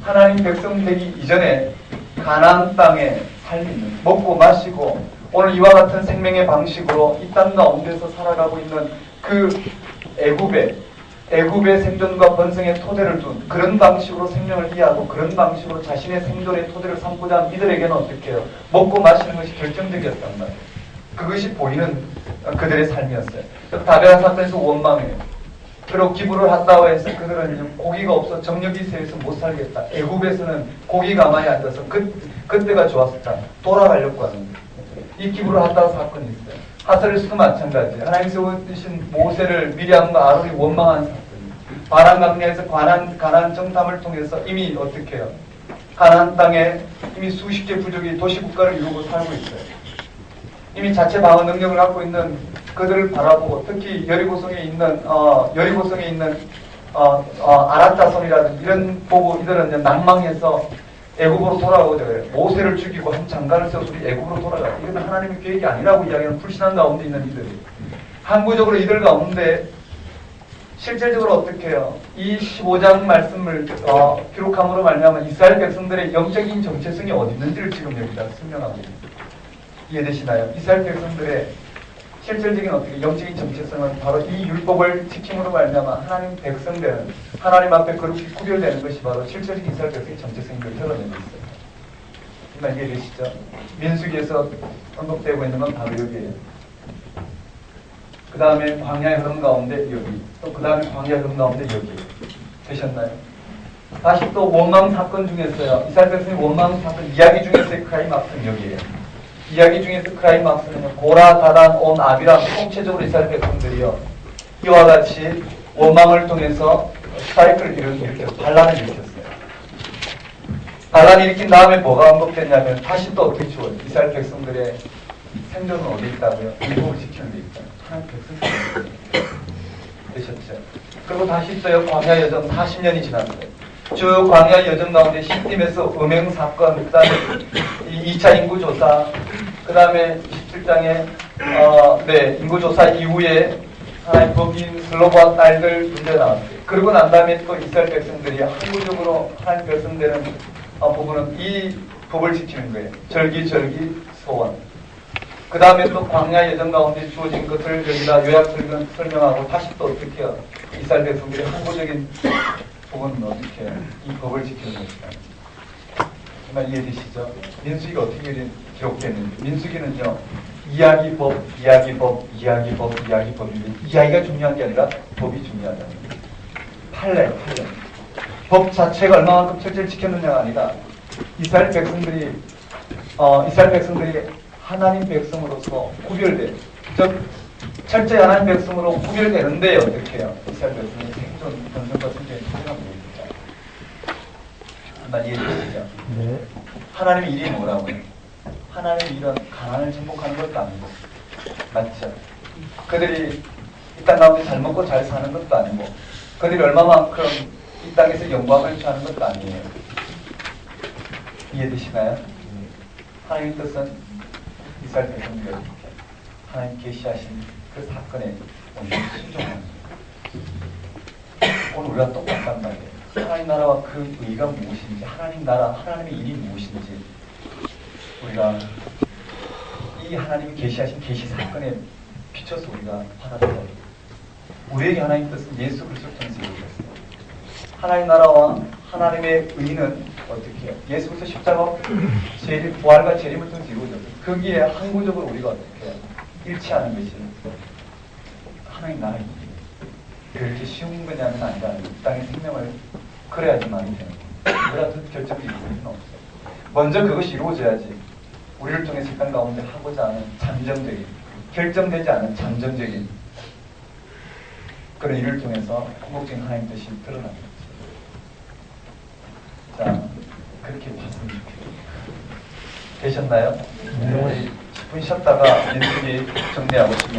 하나님 백성 되기 이전에 가나안 땅에 삶이 있는, 먹고 마시고 오늘 이와 같은 생명의 방식으로 이 땅 가운데서 살아가고 있는 그 애굽의 생존과 번성의 토대를 둔 그런 방식으로 생명을 이해하고 그런 방식으로 자신의 생존의 토대를 삼고자 한 이들에게는 어떻게 해요? 먹고 마시는 것이 결정적이었단 말이에요. 그것이 보이는 그들의 삶이었어요. 다베라 사건에서 원망해요. 그리고 기부를 한다고 해서 그들은 고기가 없어 정력이 세해서 못 살겠다. 애굽에서는 고기 가만히 앉아서 그때가 좋았었다. 돌아가려고 하는데 이 기부를 한다고 사건이 있어요. 하스레스도 마찬가지. 하나님 세우신 모세를 미리암과 아론이 원망한 사건이에요. 바람 강야에서 가나안 정탐을 통해서 이미 어떻게 해요? 가나안 땅에 이미 수십 개 부족이 도시 국가를 이루고 살고 있어요. 이미 자체 방어 능력을 갖고 있는 그들을 바라보고, 특히 여리고성에 있는 아랍 자손이라든지 이런 보고 이들은 이제 낭망해서 애굽으로 돌아오죠. 모세를 죽이고 한 장관을 세워서 애굽으로 돌아가. 이건 하나님의 계획이 아니라고 이야기하는 불신한 가운데 있는 이들이. 항구적으로 이들 가운데 실질적으로 어떻게 해요? 이 15장 말씀을 기록함으로 말미암아 이스라엘 백성들의 영적인 정체성이 어디 있는지를 지금 여기다 설명하고 있습니다. 이해되시나요? 이스라엘 백성들의 실질적인 어떻게 영적인 정체성은 바로 이 율법을 지킴으로 말미암아 하나님 백성들은 하나님 앞에 그렇게 구별되는 것이 바로 실질적인 이스라엘 백성의 정체성인 걸 드러내고 있어요. 정말 이해되시죠? 민수기에서 언급되고 있는 건 바로 여기에요. 그 다음에 광야의 흐름 가운데 여기, 또 그 다음에 광야의 흐름 가운데 여기. 되셨나요? 다시 또 원망 사건 중에서요. 이스라엘 백성의 원망 사건 이야기 중에서의 크라이막스는 여기에요. 이야기 중에서 크라이막스는 고라, 다단, 온, 아비람 총체적으로 이스라엘 백성들이요. 이와 같이 원망을 통해서 스트라이크를 일으켜서 반란을 일으켰어요. 반란이 일으킨 다음에 뭐가 언급됐냐면 다시 또 어떻게 주어요? 이스라엘 백성들의 생존은 어디 있다고요? 율법을 지키는 데 있다. 하나님 백성들이 되셨죠. 그리고 다시 또요, 광야 여정 40년이 지났어요. 쭉 광야 여정 가운데 시딤에서 음행 사건, 그 다음에 2차 인구조사, 그 다음에 27장에 인구조사 이후에 하나님 법인 슬로바 딸들 문제 나왔어요. 그러고 난 다음에 또 이스라엘 백성들이 항구적으로 하나님 백성되는 부분은 이 법을 지키는 거예요. 절기 소원. 그 다음에 또 광야 여정 가운데 주어진 것을 여기다 요약 설명하고 다시 또 어떻게 해요? 이스라엘 백성들의 항구적인 부분은 어떻게 해요? 이 법을 지키는 것이다. 정말 이해되시죠? 민수기가 어떻게 기록됐는지. 민수기는요, 이야기법인데 이야기가 중요한 게 아니라 법이 중요하다. 판례. 법 자체가 얼마만큼 철저히 지켰느냐가 아니라 이스라엘 백성들이 하나님 백성으로서 구별돼. 즉 철저히 하나님 백성으로 구별되는데 어떻게 해요? 이스라엘 백성의 생존, 번성과 생존의 문제가 뭐입니까? 한번 이해되시죠? 네. 하나님의 일이 뭐라고요? 하나님의 일은 가난을 정복하는 것도 아니고, 맞죠? 그들이 이 땅 가운데 잘 먹고 잘 사는 것도 아니고, 그들이 얼마만큼 이 땅에서 영광을 취하는 것도 아니에요. 이해되시나요? 하나님의 뜻은 이스라엘 백성들에게 하나님 계시하신 그 사건에 온전히 순종하는 거예요. 오늘 우리가 똑같단 말이에요. 하나님 나라와 그 의의가 무엇인지, 하나님 나라, 하나님의 일이 무엇인지 우리가 이 하나님이 계시하신 계시 사건에 비춰서 우리가 받아들여야 돼요. 우리에게 하나님 뜻은 예수 그리스도를 통해서 이루어졌어요. 하나님 나라와 하나님의 의는 어떻게 해요? 예수 그리스도 십자가 부활과 재림을 통해서 이루어졌어요. 거기에 항구적으로 우리가 어떻게 해요? 일치하는 것이 하나님 나라의 일이에요. 그렇게 쉬운 거냐면 아니라 이 땅의 생명을 그래야지만이 되는 거예요. 우리가 결정적인 이유는 없어요. 먼저 그것이 이루어져야지 우리를 통해서 이 땅 가운데 하고자 하는 잠정적인, 결정되지 않은 잠정적인 그런 일을 통해서 궁극적인 하나님 뜻이 드러나는 거죠. 자, 그렇게 봤으면 좋겠어요. 되셨나요? 네. 우리 10분 쉬었다가 민수기 정리하고 싶습니다.